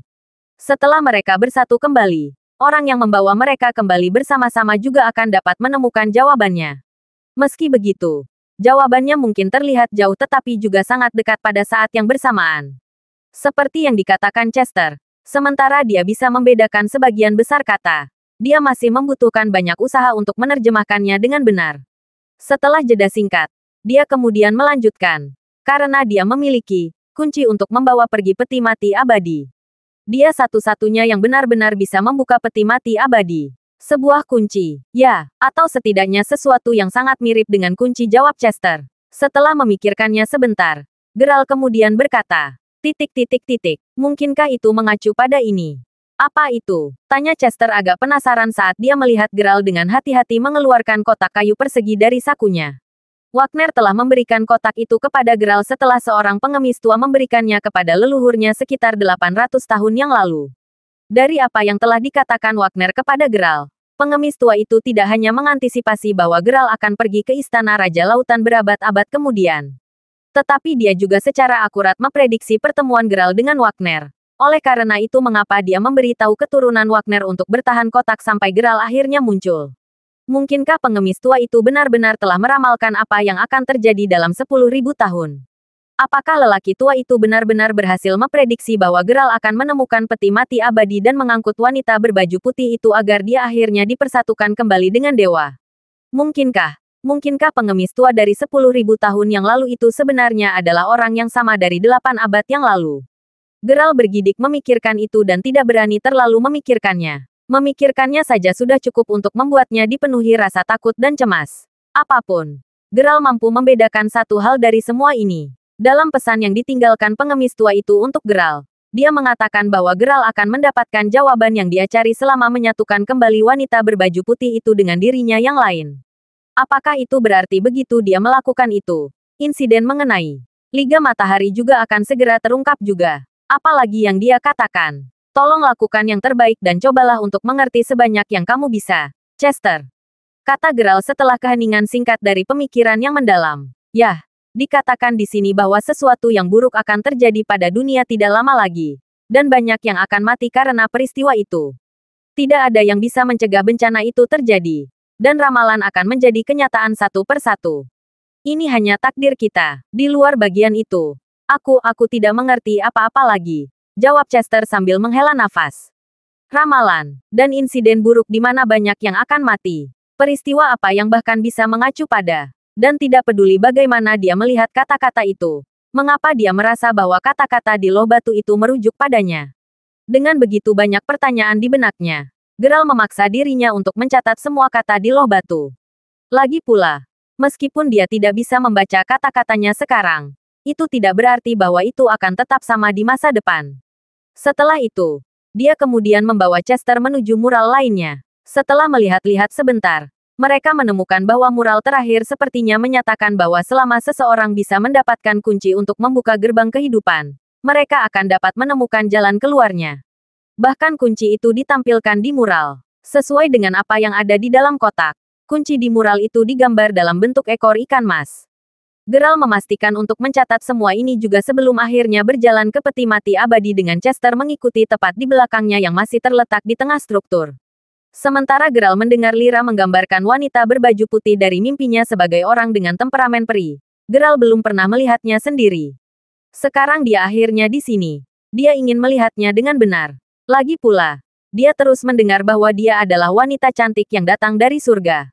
Setelah mereka bersatu kembali, orang yang membawa mereka kembali bersama-sama juga akan dapat menemukan jawabannya. Meski begitu, jawabannya mungkin terlihat jauh tetapi juga sangat dekat pada saat yang bersamaan. Seperti yang dikatakan Chester, sementara dia bisa membedakan sebagian besar kata, dia masih membutuhkan banyak usaha untuk menerjemahkannya dengan benar. Setelah jeda singkat, dia kemudian melanjutkan, karena dia memiliki kunci untuk membawa pergi peti mati abadi. Dia satu-satunya yang benar-benar bisa membuka peti mati abadi. Sebuah kunci, ya, atau setidaknya sesuatu yang sangat mirip dengan kunci, jawab Chester. Setelah memikirkannya sebentar, Geralt kemudian berkata, mungkinkah itu mengacu pada ini? Apa itu? Tanya Chester agak penasaran saat dia melihat Geralt dengan hati-hati mengeluarkan kotak kayu persegi dari sakunya. Wagner telah memberikan kotak itu kepada Geralt setelah seorang pengemis tua memberikannya kepada leluhurnya sekitar 800 tahun yang lalu. Dari apa yang telah dikatakan Wagner kepada Geralt, pengemis tua itu tidak hanya mengantisipasi bahwa Geralt akan pergi ke istana Raja Lautan berabad-abad kemudian, tetapi dia juga secara akurat memprediksi pertemuan Geralt dengan Wagner. Oleh karena itu mengapa dia memberitahu keturunan Wagner untuk bertahan kotak sampai Geralt akhirnya muncul? Mungkinkah pengemis tua itu benar-benar telah meramalkan apa yang akan terjadi dalam 10.000 tahun? Apakah lelaki tua itu benar-benar berhasil memprediksi bahwa Geralt akan menemukan peti mati abadi dan mengangkut wanita berbaju putih itu agar dia akhirnya dipersatukan kembali dengan dewa? Mungkinkah pengemis tua dari 10.000 tahun yang lalu itu sebenarnya adalah orang yang sama dari 8 abad yang lalu? Geralt bergidik memikirkan itu dan tidak berani terlalu memikirkannya. Memikirkannya saja sudah cukup untuk membuatnya dipenuhi rasa takut dan cemas. Apapun, Geralt mampu membedakan satu hal dari semua ini. Dalam pesan yang ditinggalkan pengemis tua itu untuk Geralt, dia mengatakan bahwa Geralt akan mendapatkan jawaban yang dia cari selama menyatukan kembali wanita berbaju putih itu dengan dirinya yang lain. Apakah itu berarti begitu dia melakukan itu, insiden mengenai Liga Matahari juga akan segera terungkap juga? Apalagi yang dia katakan, tolong lakukan yang terbaik dan cobalah untuk mengerti sebanyak yang kamu bisa, Chester. Kata Geralt setelah keheningan singkat dari pemikiran yang mendalam. Yah, dikatakan di sini bahwa sesuatu yang buruk akan terjadi pada dunia tidak lama lagi. Dan banyak yang akan mati karena peristiwa itu. Tidak ada yang bisa mencegah bencana itu terjadi. Dan ramalan akan menjadi kenyataan satu persatu. Ini hanya takdir kita. Di luar bagian itu, aku tidak mengerti apa-apa lagi, jawab Chester sambil menghela nafas. Ramalan, dan insiden buruk di mana banyak yang akan mati. Peristiwa apa yang bahkan bisa mengacu pada, dan tidak peduli bagaimana dia melihat kata-kata itu, mengapa dia merasa bahwa kata-kata di loh batu itu merujuk padanya. Dengan begitu banyak pertanyaan di benaknya, Geralt memaksa dirinya untuk mencatat semua kata di loh batu. Lagi pula, meskipun dia tidak bisa membaca kata-katanya sekarang, itu tidak berarti bahwa itu akan tetap sama di masa depan. Setelah itu, dia kemudian membawa Chester menuju mural lainnya. Setelah melihat-lihat sebentar, mereka menemukan bahwa mural terakhir sepertinya menyatakan bahwa selama seseorang bisa mendapatkan kunci untuk membuka gerbang kehidupan, mereka akan dapat menemukan jalan keluarnya. Bahkan kunci itu ditampilkan di mural. Sesuai dengan apa yang ada di dalam kotak, kunci di mural itu digambar dalam bentuk ekor ikan mas. Geralt memastikan untuk mencatat semua ini juga sebelum akhirnya berjalan ke peti mati abadi dengan Chester mengikuti tepat di belakangnya yang masih terletak di tengah struktur. Sementara Geralt mendengar Lyra menggambarkan wanita berbaju putih dari mimpinya sebagai orang dengan temperamen peri, Geralt belum pernah melihatnya sendiri. Sekarang dia akhirnya di sini. Dia ingin melihatnya dengan benar. Lagi pula, dia terus mendengar bahwa dia adalah wanita cantik yang datang dari surga.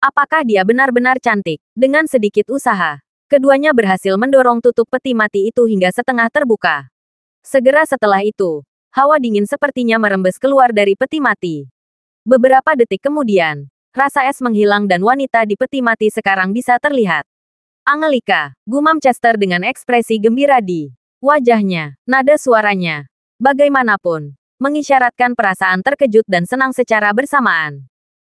Apakah dia benar-benar cantik? Dengan sedikit usaha, keduanya berhasil mendorong tutup peti mati itu hingga setengah terbuka. Segera setelah itu, hawa dingin sepertinya merembes keluar dari peti mati. Beberapa detik kemudian, rasa es menghilang dan wanita di peti mati sekarang bisa terlihat. Angelika, gumam Chester dengan ekspresi gembira di wajahnya. Nada suaranya, bagaimanapun, mengisyaratkan perasaan terkejut dan senang secara bersamaan.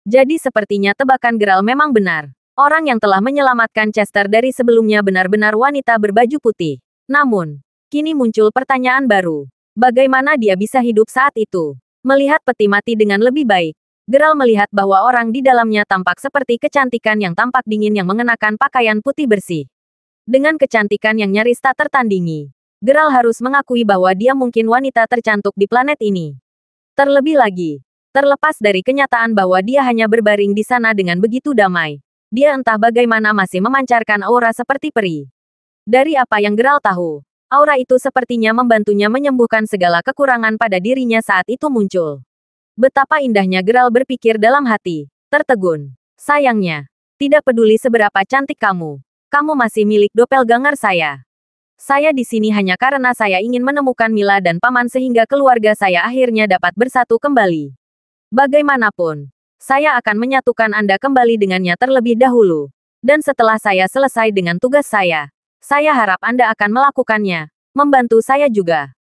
Jadi sepertinya tebakan Geralt memang benar. Orang yang telah menyelamatkan Chester dari sebelumnya benar-benar wanita berbaju putih. Namun, kini muncul pertanyaan baru. Bagaimana dia bisa hidup saat itu? Melihat peti mati dengan lebih baik, Geralt melihat bahwa orang di dalamnya tampak seperti kecantikan yang tampak dingin yang mengenakan pakaian putih bersih. Dengan kecantikan yang nyaris tak tertandingi, Geralt harus mengakui bahwa dia mungkin wanita tercantik di planet ini. Terlebih lagi, terlepas dari kenyataan bahwa dia hanya berbaring di sana dengan begitu damai, dia entah bagaimana masih memancarkan aura seperti peri. Dari apa yang Geralt tahu, aura itu sepertinya membantunya menyembuhkan segala kekurangan pada dirinya saat itu muncul. Betapa indahnya Geralt berpikir dalam hati, tertegun. Sayangnya, tidak peduli seberapa cantik kamu, kamu masih milik doppelganger saya. Saya di sini hanya karena saya ingin menemukan Mila dan Paman sehingga keluarga saya akhirnya dapat bersatu kembali. Bagaimanapun, saya akan menyatukan Anda kembali dengannya terlebih dahulu. Dan setelah saya selesai dengan tugas saya harap Anda akan melakukannya, membantu saya juga.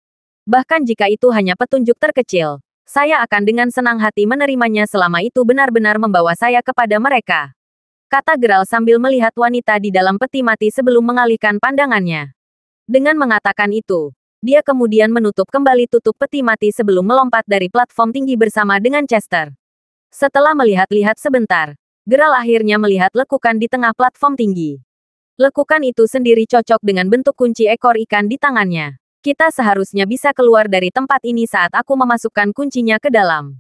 Bahkan jika itu hanya petunjuk terkecil, saya akan dengan senang hati menerimanya selama itu benar-benar membawa saya kepada mereka. Kata Geralt sambil melihat wanita di dalam peti mati sebelum mengalihkan pandangannya. Dengan mengatakan itu, dia kemudian menutup kembali tutup peti mati sebelum melompat dari platform tinggi bersama dengan Chester. Setelah melihat-lihat sebentar, Geralt akhirnya melihat lekukan di tengah platform tinggi. Lekukan itu sendiri cocok dengan bentuk kunci ekor ikan di tangannya. Kita seharusnya bisa keluar dari tempat ini saat aku memasukkan kuncinya ke dalam.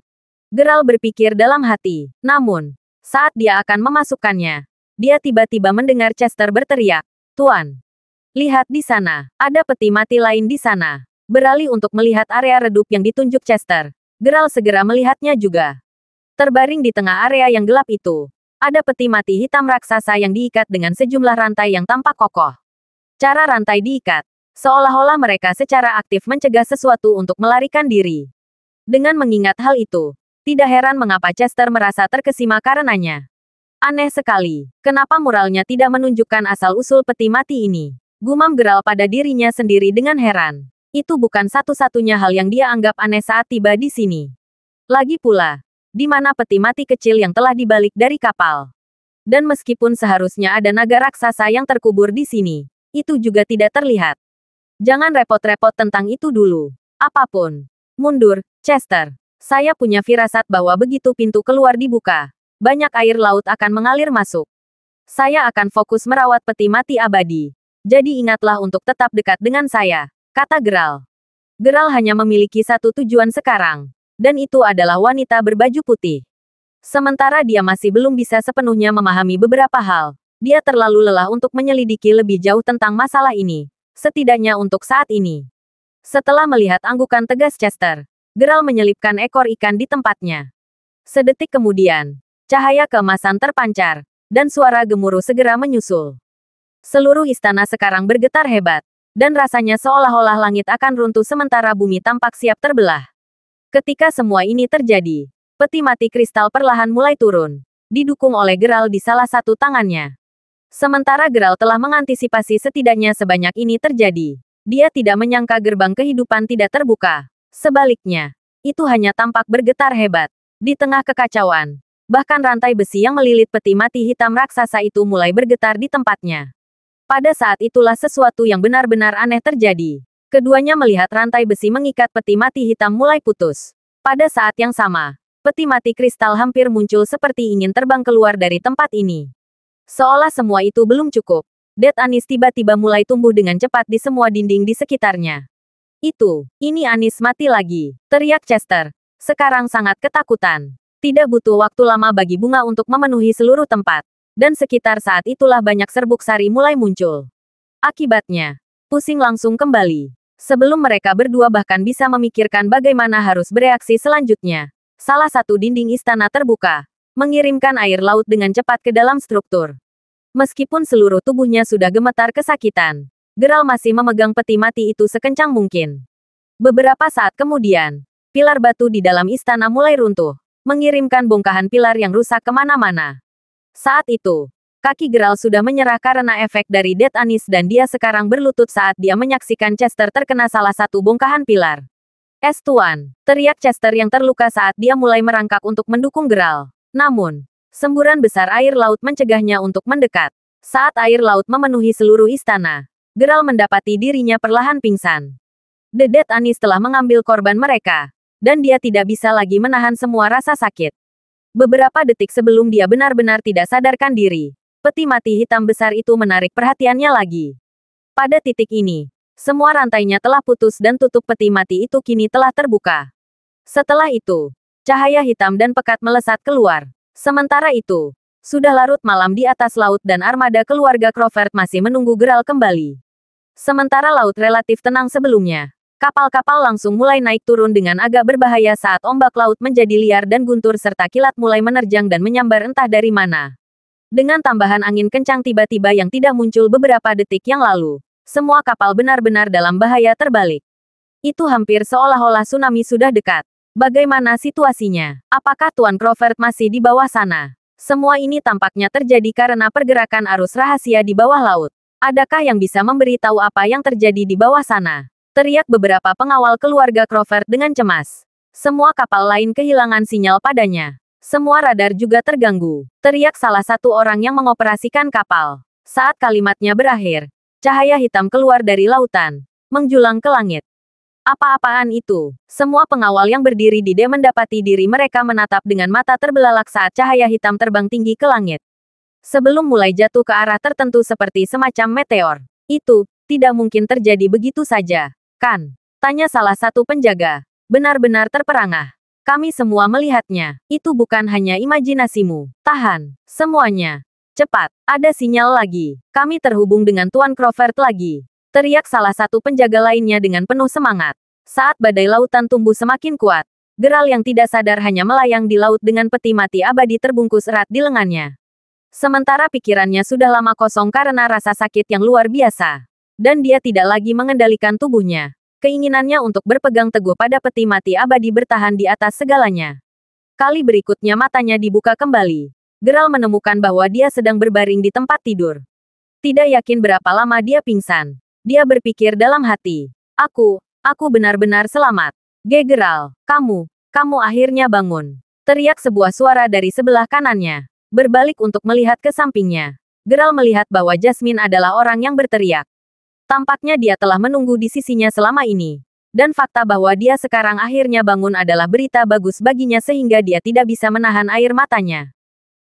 Geralt berpikir dalam hati. Namun, saat dia akan memasukkannya, dia tiba-tiba mendengar Chester berteriak, "Tuan! Lihat di sana, ada peti mati lain di sana." Beralih untuk melihat area redup yang ditunjuk Chester, Geralt segera melihatnya juga. Terbaring di tengah area yang gelap itu, ada peti mati hitam raksasa yang diikat dengan sejumlah rantai yang tampak kokoh. Cara rantai diikat, seolah-olah mereka secara aktif mencegah sesuatu untuk melarikan diri. Dengan mengingat hal itu, tidak heran mengapa Chester merasa terkesima karenanya. Aneh sekali, kenapa muralnya tidak menunjukkan asal-usul peti mati ini? Gumam Geralt pada dirinya sendiri dengan heran. Itu bukan satu-satunya hal yang dia anggap aneh saat tiba di sini. Lagi pula, di mana peti mati kecil yang telah dibalik dari kapal. Dan meskipun seharusnya ada naga raksasa yang terkubur di sini, itu juga tidak terlihat. Jangan repot-repot tentang itu dulu. Apapun. Mundur, Chester. Saya punya firasat bahwa begitu pintu keluar dibuka, banyak air laut akan mengalir masuk. Saya akan fokus merawat peti mati abadi. Jadi ingatlah untuk tetap dekat dengan saya, kata Geralt. Geralt hanya memiliki satu tujuan sekarang. Dan itu adalah wanita berbaju putih. Sementara dia masih belum bisa sepenuhnya memahami beberapa hal, dia terlalu lelah untuk menyelidiki lebih jauh tentang masalah ini, setidaknya untuk saat ini. Setelah melihat anggukan tegas Chester, Geralt menyelipkan ekor ikan di tempatnya. Sedetik kemudian, cahaya keemasan terpancar, dan suara gemuruh segera menyusul. Seluruh istana sekarang bergetar hebat, dan rasanya seolah-olah langit akan runtuh sementara bumi tampak siap terbelah. Ketika semua ini terjadi, peti mati kristal perlahan mulai turun, didukung oleh Geralt di salah satu tangannya. Sementara Geralt telah mengantisipasi setidaknya sebanyak ini terjadi, dia tidak menyangka gerbang kehidupan tidak terbuka. Sebaliknya, itu hanya tampak bergetar hebat. Di tengah kekacauan, bahkan rantai besi yang melilit peti mati hitam raksasa itu mulai bergetar di tempatnya. Pada saat itulah sesuatu yang benar-benar aneh terjadi. Keduanya melihat rantai besi mengikat peti mati hitam mulai putus. Pada saat yang sama, peti mati kristal hampir muncul seperti ingin terbang keluar dari tempat ini. Seolah semua itu belum cukup, Death Anis tiba-tiba mulai tumbuh dengan cepat di semua dinding di sekitarnya. Ini Anis mati lagi, teriak Chester. Sekarang sangat ketakutan. Tidak butuh waktu lama bagi bunga untuk memenuhi seluruh tempat. Dan sekitar saat itulah banyak serbuk sari mulai muncul. Akibatnya, pusing langsung kembali. Sebelum mereka berdua bahkan bisa memikirkan bagaimana harus bereaksi selanjutnya, salah satu dinding istana terbuka, mengirimkan air laut dengan cepat ke dalam struktur. Meskipun seluruh tubuhnya sudah gemetar kesakitan, Geralt masih memegang peti mati itu sekencang mungkin. Beberapa saat kemudian, pilar batu di dalam istana mulai runtuh, mengirimkan bongkahan pilar yang rusak kemana-mana. Saat itu, kaki Geralt sudah menyerah karena efek dari Death Anis dan dia sekarang berlutut saat dia menyaksikan Chester terkena salah satu bongkahan pilar. "Es Tuan!" teriak Chester yang terluka saat dia mulai merangkak untuk mendukung Geralt. Namun, Semburan besar air laut mencegahnya untuk mendekat. Saat air laut memenuhi seluruh istana, Geralt mendapati dirinya perlahan pingsan. The Dead Anis telah mengambil korban mereka, dan dia tidak bisa lagi menahan semua rasa sakit. Beberapa detik sebelum dia benar-benar tidak sadarkan diri, peti mati hitam besar itu menarik perhatiannya lagi. Pada titik ini, semua rantainya telah putus dan tutup peti mati itu kini telah terbuka. Setelah itu, cahaya hitam dan pekat melesat keluar. Sementara itu, sudah larut malam di atas laut dan armada keluarga Crawford masih menunggu Geralt kembali. Sementara laut relatif tenang sebelumnya, kapal-kapal langsung mulai naik turun dengan agak berbahaya saat ombak laut menjadi liar dan guntur serta kilat mulai menerjang dan menyambar entah dari mana. Dengan tambahan angin kencang tiba-tiba yang tidak muncul beberapa detik yang lalu, semua kapal benar-benar dalam bahaya terbalik. Itu hampir seolah-olah tsunami sudah dekat. Bagaimana situasinya? Apakah Tuan Crawford masih di bawah sana? Semua ini tampaknya terjadi karena pergerakan arus rahasia di bawah laut. Adakah yang bisa memberitahu apa yang terjadi di bawah sana? Teriak beberapa pengawal keluarga Crawford dengan cemas. Semua kapal lain kehilangan sinyal padanya. Semua radar juga terganggu. Teriak salah satu orang yang mengoperasikan kapal. Saat kalimatnya berakhir, cahaya hitam keluar dari lautan, menjulang ke langit. Apa-apaan itu? Semua pengawal yang berdiri di dek mendapati diri mereka menatap dengan mata terbelalak saat cahaya hitam terbang tinggi ke langit. Sebelum mulai jatuh ke arah tertentu seperti semacam meteor. Itu tidak mungkin terjadi begitu saja, kan? Tanya salah satu penjaga. Benar-benar terperangah. Kami semua melihatnya. Itu bukan hanya imajinasimu. Tahan. Semuanya. Cepat. Ada sinyal lagi. Kami terhubung dengan Tuan Crawford lagi. Teriak salah satu penjaga lainnya dengan penuh semangat. Saat badai lautan tumbuh semakin kuat, Geralt yang tidak sadar hanya melayang di laut dengan peti mati abadi terbungkus erat di lengannya. Sementara pikirannya sudah lama kosong karena rasa sakit yang luar biasa. Dan dia tidak lagi mengendalikan tubuhnya. Keinginannya untuk berpegang teguh pada peti mati abadi bertahan di atas segalanya. Kali berikutnya matanya dibuka kembali. Geralt menemukan bahwa dia sedang berbaring di tempat tidur. Tidak yakin berapa lama dia pingsan. Dia berpikir dalam hati. Aku benar-benar selamat. Geralt, kamu akhirnya bangun. Teriak sebuah suara dari sebelah kanannya. Berbalik untuk melihat ke sampingnya. Geralt melihat bahwa Jasmine adalah orang yang berteriak. Tampaknya dia telah menunggu di sisinya selama ini. Dan fakta bahwa dia sekarang akhirnya bangun adalah berita bagus baginya sehingga dia tidak bisa menahan air matanya.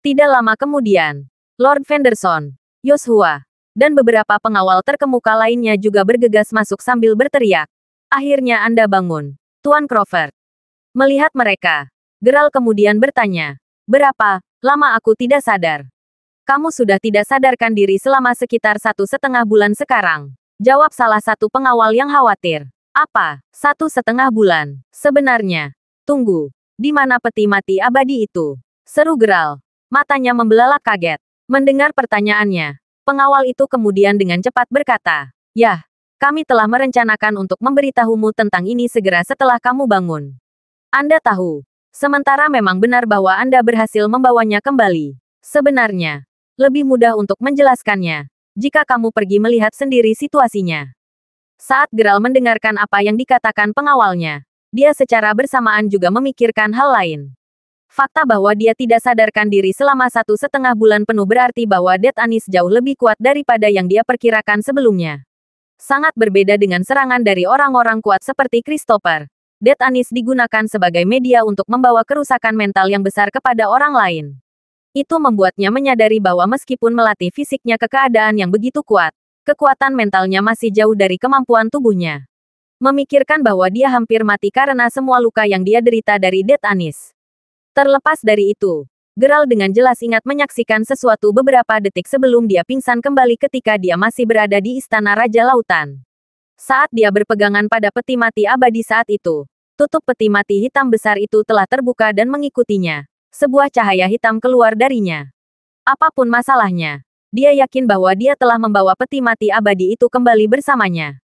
Tidak lama kemudian, Lord Fenderson, Joshua, dan beberapa pengawal terkemuka lainnya juga bergegas masuk sambil berteriak. Akhirnya Anda bangun, Tuan Crawford. Melihat mereka, Geralt kemudian bertanya, berapa lama aku tidak sadar? Kamu sudah tidak sadarkan diri selama sekitar 1,5 bulan sekarang. Jawab salah satu pengawal yang khawatir. Apa? 1,5 bulan? Sebenarnya. Tunggu. Di mana peti mati abadi itu? Seru Geralt. Matanya membelalak kaget. Mendengar pertanyaannya, pengawal itu kemudian dengan cepat berkata, Yah, kami telah merencanakan untuk memberitahumu tentang ini segera setelah kamu bangun. Anda tahu. Sementara memang benar bahwa Anda berhasil membawanya kembali. Sebenarnya, lebih mudah untuk menjelaskannya jika kamu pergi melihat sendiri situasinya. Saat Geralt mendengarkan apa yang dikatakan pengawalnya, dia secara bersamaan juga memikirkan hal lain. Fakta bahwa dia tidak sadarkan diri selama 1,5 bulan penuh berarti bahwa Dead Anis jauh lebih kuat daripada yang dia perkirakan sebelumnya. Sangat berbeda dengan serangan dari orang-orang kuat seperti Christopher. Dead Anis digunakan sebagai media untuk membawa kerusakan mental yang besar kepada orang lain. Itu membuatnya menyadari bahwa meskipun melatih fisiknya ke keadaan yang begitu kuat, kekuatan mentalnya masih jauh dari kemampuan tubuhnya. Memikirkan bahwa dia hampir mati karena semua luka yang dia derita dari Dead Anis. Terlepas dari itu, Geralt dengan jelas ingat menyaksikan sesuatu beberapa detik sebelum dia pingsan kembali ketika dia masih berada di Istana Raja Lautan. Saat dia berpegangan pada peti mati abadi saat itu, tutup peti mati hitam besar itu telah terbuka dan mengikutinya. Sebuah cahaya hitam keluar darinya. Apapun masalahnya, dia yakin bahwa dia telah membawa peti mati abadi itu kembali bersamanya.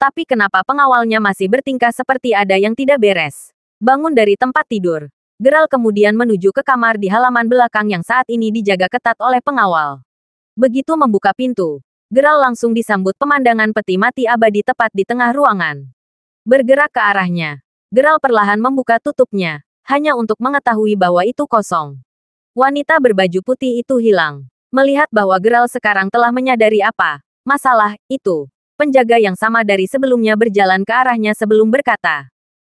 Tapi kenapa pengawalnya masih bertingkah seperti ada yang tidak beres? Bangun dari tempat tidur, Geralt kemudian menuju ke kamar di halaman belakang yang saat ini dijaga ketat oleh pengawal. Begitu membuka pintu, Geralt langsung disambut pemandangan peti mati abadi tepat di tengah ruangan. Bergerak ke arahnya, Geralt perlahan membuka tutupnya, hanya untuk mengetahui bahwa itu kosong. Wanita berbaju putih itu hilang. Melihat bahwa Geralt sekarang telah menyadari apa masalah itu, penjaga yang sama dari sebelumnya berjalan ke arahnya sebelum berkata,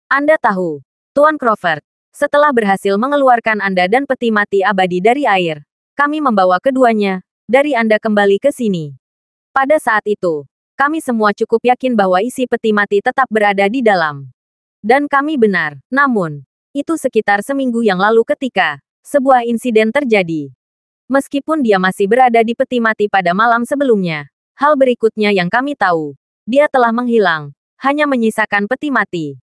"Anda tahu, Tuan Crawford, setelah berhasil mengeluarkan Anda dan peti mati abadi dari air, kami membawa keduanya dari Anda kembali ke sini. Pada saat itu, kami semua cukup yakin bahwa isi peti mati tetap berada di dalam. Dan kami benar. Namun, itu sekitar seminggu yang lalu ketika sebuah insiden terjadi. Meskipun dia masih berada di peti mati pada malam sebelumnya, hal berikutnya yang kami tahu, dia telah menghilang, hanya menyisakan peti mati."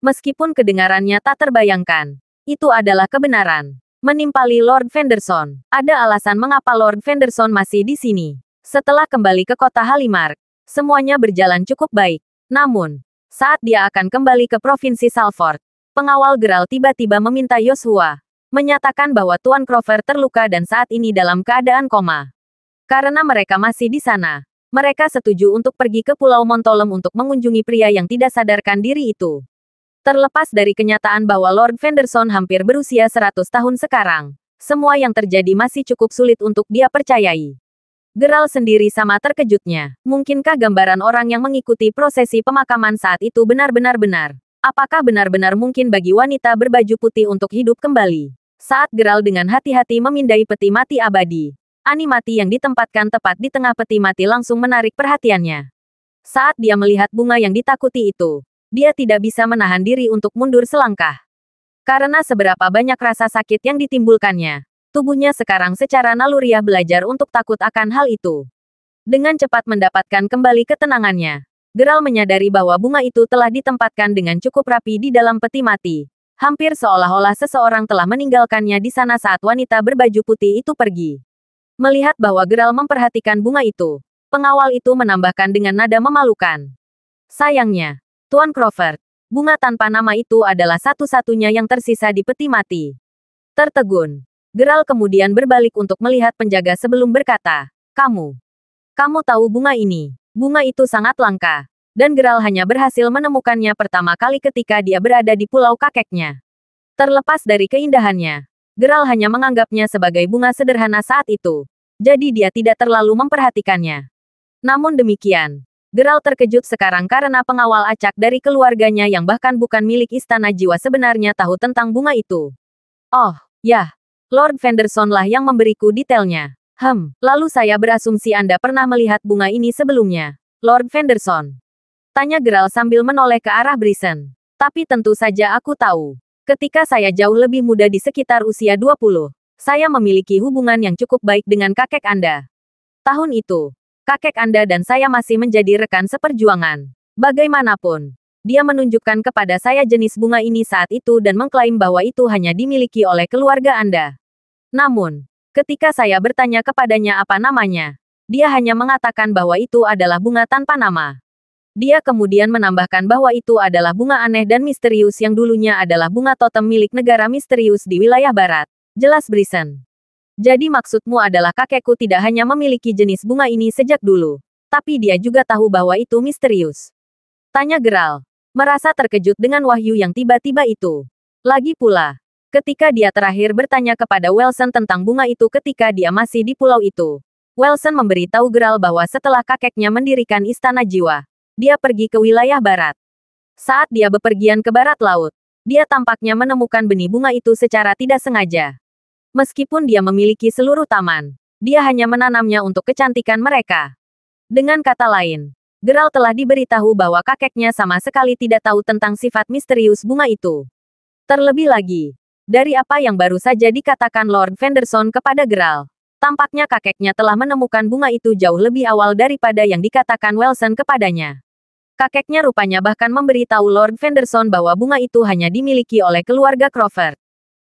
Meskipun kedengarannya tak terbayangkan, itu adalah kebenaran. Menimpali Lord Fenderson. Ada alasan mengapa Lord Fenderson masih di sini. Setelah kembali ke kota Halimark, semuanya berjalan cukup baik. Namun, saat dia akan kembali ke Provinsi Salford, pengawal Geralt tiba-tiba meminta Joshua menyatakan bahwa Tuan Crawford terluka dan saat ini dalam keadaan koma. Karena mereka masih di sana, mereka setuju untuk pergi ke Pulau Montolem untuk mengunjungi pria yang tidak sadarkan diri itu. Terlepas dari kenyataan bahwa Lord Fenderson hampir berusia 100 tahun sekarang, semua yang terjadi masih cukup sulit untuk dia percayai. Geralt sendiri sama terkejutnya. Mungkinkah gambaran orang yang mengikuti prosesi pemakaman saat itu benar-benar benar? Apakah benar-benar mungkin bagi wanita berbaju putih untuk hidup kembali? Saat Geralt dengan hati-hati memindai peti mati abadi, animati yang ditempatkan tepat di tengah peti mati langsung menarik perhatiannya. Saat dia melihat bunga yang ditakuti itu, dia tidak bisa menahan diri untuk mundur selangkah. Karena seberapa banyak rasa sakit yang ditimbulkannya, tubuhnya sekarang secara naluriah belajar untuk takut akan hal itu. Dengan cepat mendapatkan kembali ketenangannya, Geralt menyadari bahwa bunga itu telah ditempatkan dengan cukup rapi di dalam peti mati. Hampir seolah-olah seseorang telah meninggalkannya di sana saat wanita berbaju putih itu pergi. Melihat bahwa Geralt memperhatikan bunga itu, pengawal itu menambahkan dengan nada memalukan. "Sayangnya, Tuan Crawford, bunga tanpa nama itu adalah satu-satunya yang tersisa di peti mati." Tertegun, Geralt kemudian berbalik untuk melihat penjaga sebelum berkata, Kamu tahu bunga ini? Bunga itu sangat langka. Dan Geralt hanya berhasil menemukannya pertama kali ketika dia berada di pulau kakeknya. Terlepas dari keindahannya, Geralt hanya menganggapnya sebagai bunga sederhana saat itu. Jadi dia tidak terlalu memperhatikannya. Namun demikian, Geralt terkejut sekarang karena pengawal acak dari keluarganya yang bahkan bukan milik Istana Jiwa sebenarnya tahu tentang bunga itu. "Oh, ya. Lord Fenderson lah yang memberiku detailnya." Lalu saya berasumsi Anda pernah melihat bunga ini sebelumnya, Lord Fenderson?" Tanya Geralt sambil menoleh ke arah Brisen. "Tapi tentu saja aku tahu. Ketika saya jauh lebih muda di sekitar usia 20, saya memiliki hubungan yang cukup baik dengan kakek Anda. Tahun itu, kakek Anda dan saya masih menjadi rekan seperjuangan. Bagaimanapun, dia menunjukkan kepada saya jenis bunga ini saat itu dan mengklaim bahwa itu hanya dimiliki oleh keluarga Anda. Namun, ketika saya bertanya kepadanya apa namanya, dia hanya mengatakan bahwa itu adalah bunga tanpa nama. Dia kemudian menambahkan bahwa itu adalah bunga aneh dan misterius yang dulunya adalah bunga totem milik negara misterius di wilayah barat." Jelas Brisen. "Jadi maksudmu adalah kakekku tidak hanya memiliki jenis bunga ini sejak dulu, tapi dia juga tahu bahwa itu misterius?" Tanya Geralt, merasa terkejut dengan wahyu yang tiba-tiba itu. Lagi pula, ketika dia terakhir bertanya kepada Welson tentang bunga itu ketika dia masih di pulau itu, Welson memberitahu Geralt bahwa setelah kakeknya mendirikan Istana Jiwa, dia pergi ke wilayah barat. Saat dia bepergian ke barat laut, dia tampaknya menemukan benih bunga itu secara tidak sengaja. Meskipun dia memiliki seluruh taman, dia hanya menanamnya untuk kecantikan mereka. Dengan kata lain, Geralt telah diberitahu bahwa kakeknya sama sekali tidak tahu tentang sifat misterius bunga itu. Terlebih lagi, dari apa yang baru saja dikatakan Lord Fenderson kepada Geralt, tampaknya kakeknya telah menemukan bunga itu jauh lebih awal daripada yang dikatakan Welson kepadanya. Kakeknya rupanya bahkan memberitahu Lord Fenderson bahwa bunga itu hanya dimiliki oleh keluarga Crawford.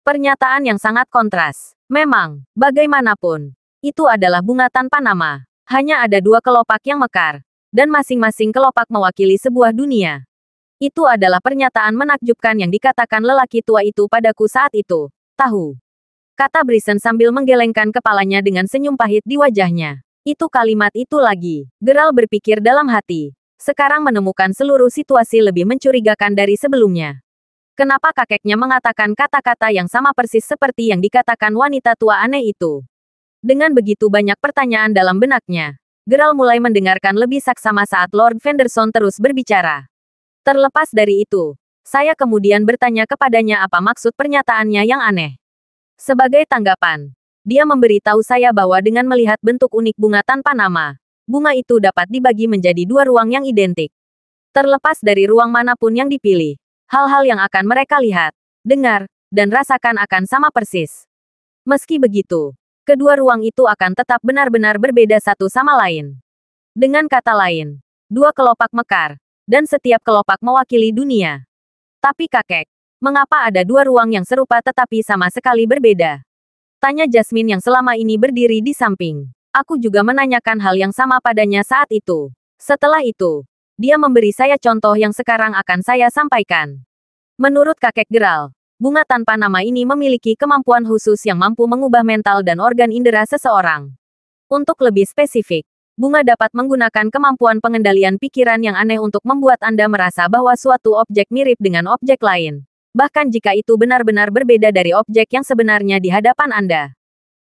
Pernyataan yang sangat kontras. Memang, bagaimanapun, itu adalah bunga tanpa nama. Hanya ada 2 kelopak yang mekar, dan masing-masing kelopak mewakili sebuah dunia. Itu adalah pernyataan menakjubkan yang dikatakan lelaki tua itu padaku saat itu. Tahu? Kata Brisen sambil menggelengkan kepalanya dengan senyum pahit di wajahnya. Itu kalimat itu lagi. Geralt berpikir dalam hati. Sekarang menemukan seluruh situasi lebih mencurigakan dari sebelumnya. Kenapa kakeknya mengatakan kata-kata yang sama persis seperti yang dikatakan wanita tua aneh itu? Dengan begitu banyak pertanyaan dalam benaknya, Geralt mulai mendengarkan lebih saksama saat Lord Fenderson terus berbicara. Terlepas dari itu, saya kemudian bertanya kepadanya apa maksud pernyataannya yang aneh. Sebagai tanggapan, dia memberitahu saya bahwa dengan melihat bentuk unik bunga tanpa nama, bunga itu dapat dibagi menjadi dua ruang yang identik. Terlepas dari ruang manapun yang dipilih, hal-hal yang akan mereka lihat, dengar, dan rasakan akan sama persis. Meski begitu, kedua ruang itu akan tetap benar-benar berbeda satu sama lain. Dengan kata lain, dua kelopak mekar, dan setiap kelopak mewakili dunia. Tapi kakek, mengapa ada dua ruang yang serupa tetapi sama sekali berbeda? Tanya Jasmine yang selama ini berdiri di samping. Aku juga menanyakan hal yang sama padanya saat itu. Setelah itu, dia memberi saya contoh yang sekarang akan saya sampaikan. Menurut kakek Geralt, bunga tanpa nama ini memiliki kemampuan khusus yang mampu mengubah mental dan organ indera seseorang. Untuk lebih spesifik, bunga dapat menggunakan kemampuan pengendalian pikiran yang aneh untuk membuat Anda merasa bahwa suatu objek mirip dengan objek lain. Bahkan jika itu benar-benar berbeda dari objek yang sebenarnya di hadapan Anda.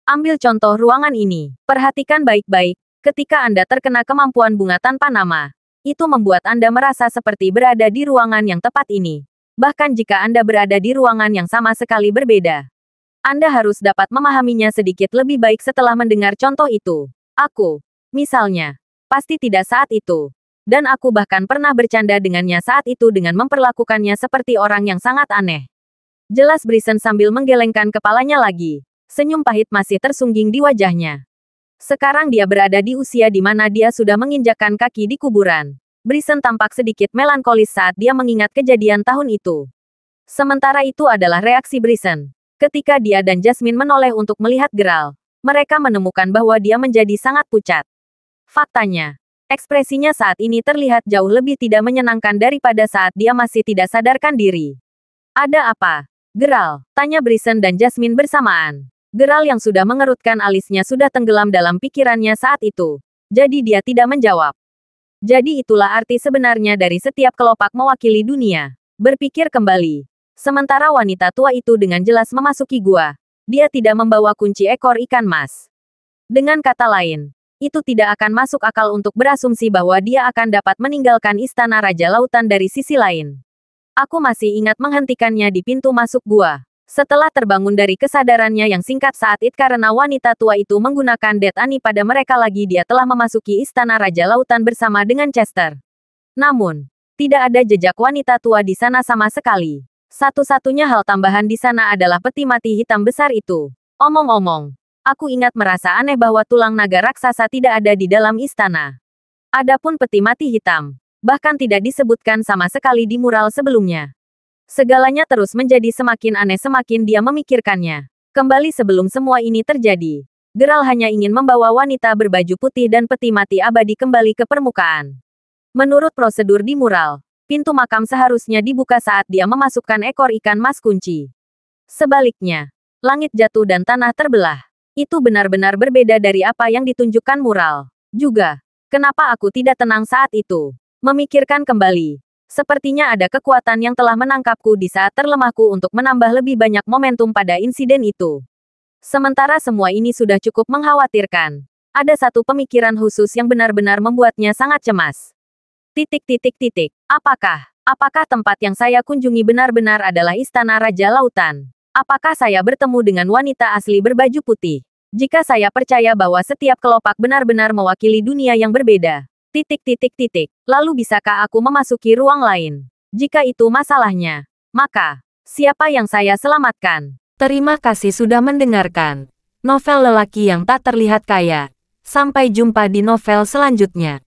Ambil contoh ruangan ini. Perhatikan baik-baik, ketika Anda terkena kemampuan bunga tanpa nama, itu membuat Anda merasa seperti berada di ruangan yang tepat ini. Bahkan jika Anda berada di ruangan yang sama sekali berbeda. Anda harus dapat memahaminya sedikit lebih baik setelah mendengar contoh itu. Aku, misalnya, pasti tidak saat itu. Dan aku bahkan pernah bercanda dengannya saat itu dengan memperlakukannya seperti orang yang sangat aneh. Jelas Bryson sambil menggelengkan kepalanya lagi. Senyum pahit masih tersungging di wajahnya. Sekarang dia berada di usia di mana dia sudah menginjakkan kaki di kuburan. Bryson tampak sedikit melankolis saat dia mengingat kejadian tahun itu. Sementara itu adalah reaksi Bryson. Ketika dia dan Jasmine menoleh untuk melihat Geralt, mereka menemukan bahwa dia menjadi sangat pucat. Faktanya, ekspresinya saat ini terlihat jauh lebih tidak menyenangkan daripada saat dia masih tidak sadarkan diri. Ada apa, Geralt? Tanya Bryson dan Jasmine bersamaan. Geralt yang sudah mengerutkan alisnya sudah tenggelam dalam pikirannya saat itu. Jadi dia tidak menjawab. Jadi itulah arti sebenarnya dari setiap kelopak mewakili dunia. Berpikir kembali. Sementara wanita tua itu dengan jelas memasuki gua. Dia tidak membawa kunci ekor ikan mas. Dengan kata lain, itu tidak akan masuk akal untuk berasumsi bahwa dia akan dapat meninggalkan istana Raja Lautan dari sisi lain. Aku masih ingat menghentikannya di pintu masuk gua. Setelah terbangun dari kesadarannya yang singkat saat itu karena wanita tua itu menggunakan Det Ani pada mereka lagi dia telah memasuki istana Raja Lautan bersama dengan Chester. Namun, tidak ada jejak wanita tua di sana sama sekali. Satu-satunya hal tambahan di sana adalah peti mati hitam besar itu. Omong-omong, aku ingat merasa aneh bahwa tulang naga raksasa tidak ada di dalam istana. Adapun peti mati hitam, bahkan tidak disebutkan sama sekali di mural sebelumnya. Segalanya terus menjadi semakin aneh semakin dia memikirkannya. Kembali sebelum semua ini terjadi, Geralt hanya ingin membawa wanita berbaju putih dan peti mati abadi kembali ke permukaan. Menurut prosedur di mural, pintu makam seharusnya dibuka saat dia memasukkan ekor ikan mas kunci. Sebaliknya, langit jatuh dan tanah terbelah. Itu benar-benar berbeda dari apa yang ditunjukkan mural. Juga, kenapa aku tidak tenang saat itu? Memikirkan kembali. Sepertinya ada kekuatan yang telah menangkapku di saat terlemahku untuk menambah lebih banyak momentum pada insiden itu. Sementara semua ini sudah cukup mengkhawatirkan. Ada satu pemikiran khusus yang benar-benar membuatnya sangat cemas. Apakah tempat yang saya kunjungi benar-benar adalah Istana Raja Lautan? Apakah saya bertemu dengan wanita asli berbaju putih? Jika saya percaya bahwa setiap kelopak benar-benar mewakili dunia yang berbeda. Lalu bisakah aku memasuki ruang lain? Jika itu masalahnya, maka, siapa yang saya selamatkan? Terima kasih sudah mendengarkan. Novel lelaki yang tak terlihat kaya. Sampai jumpa di novel selanjutnya.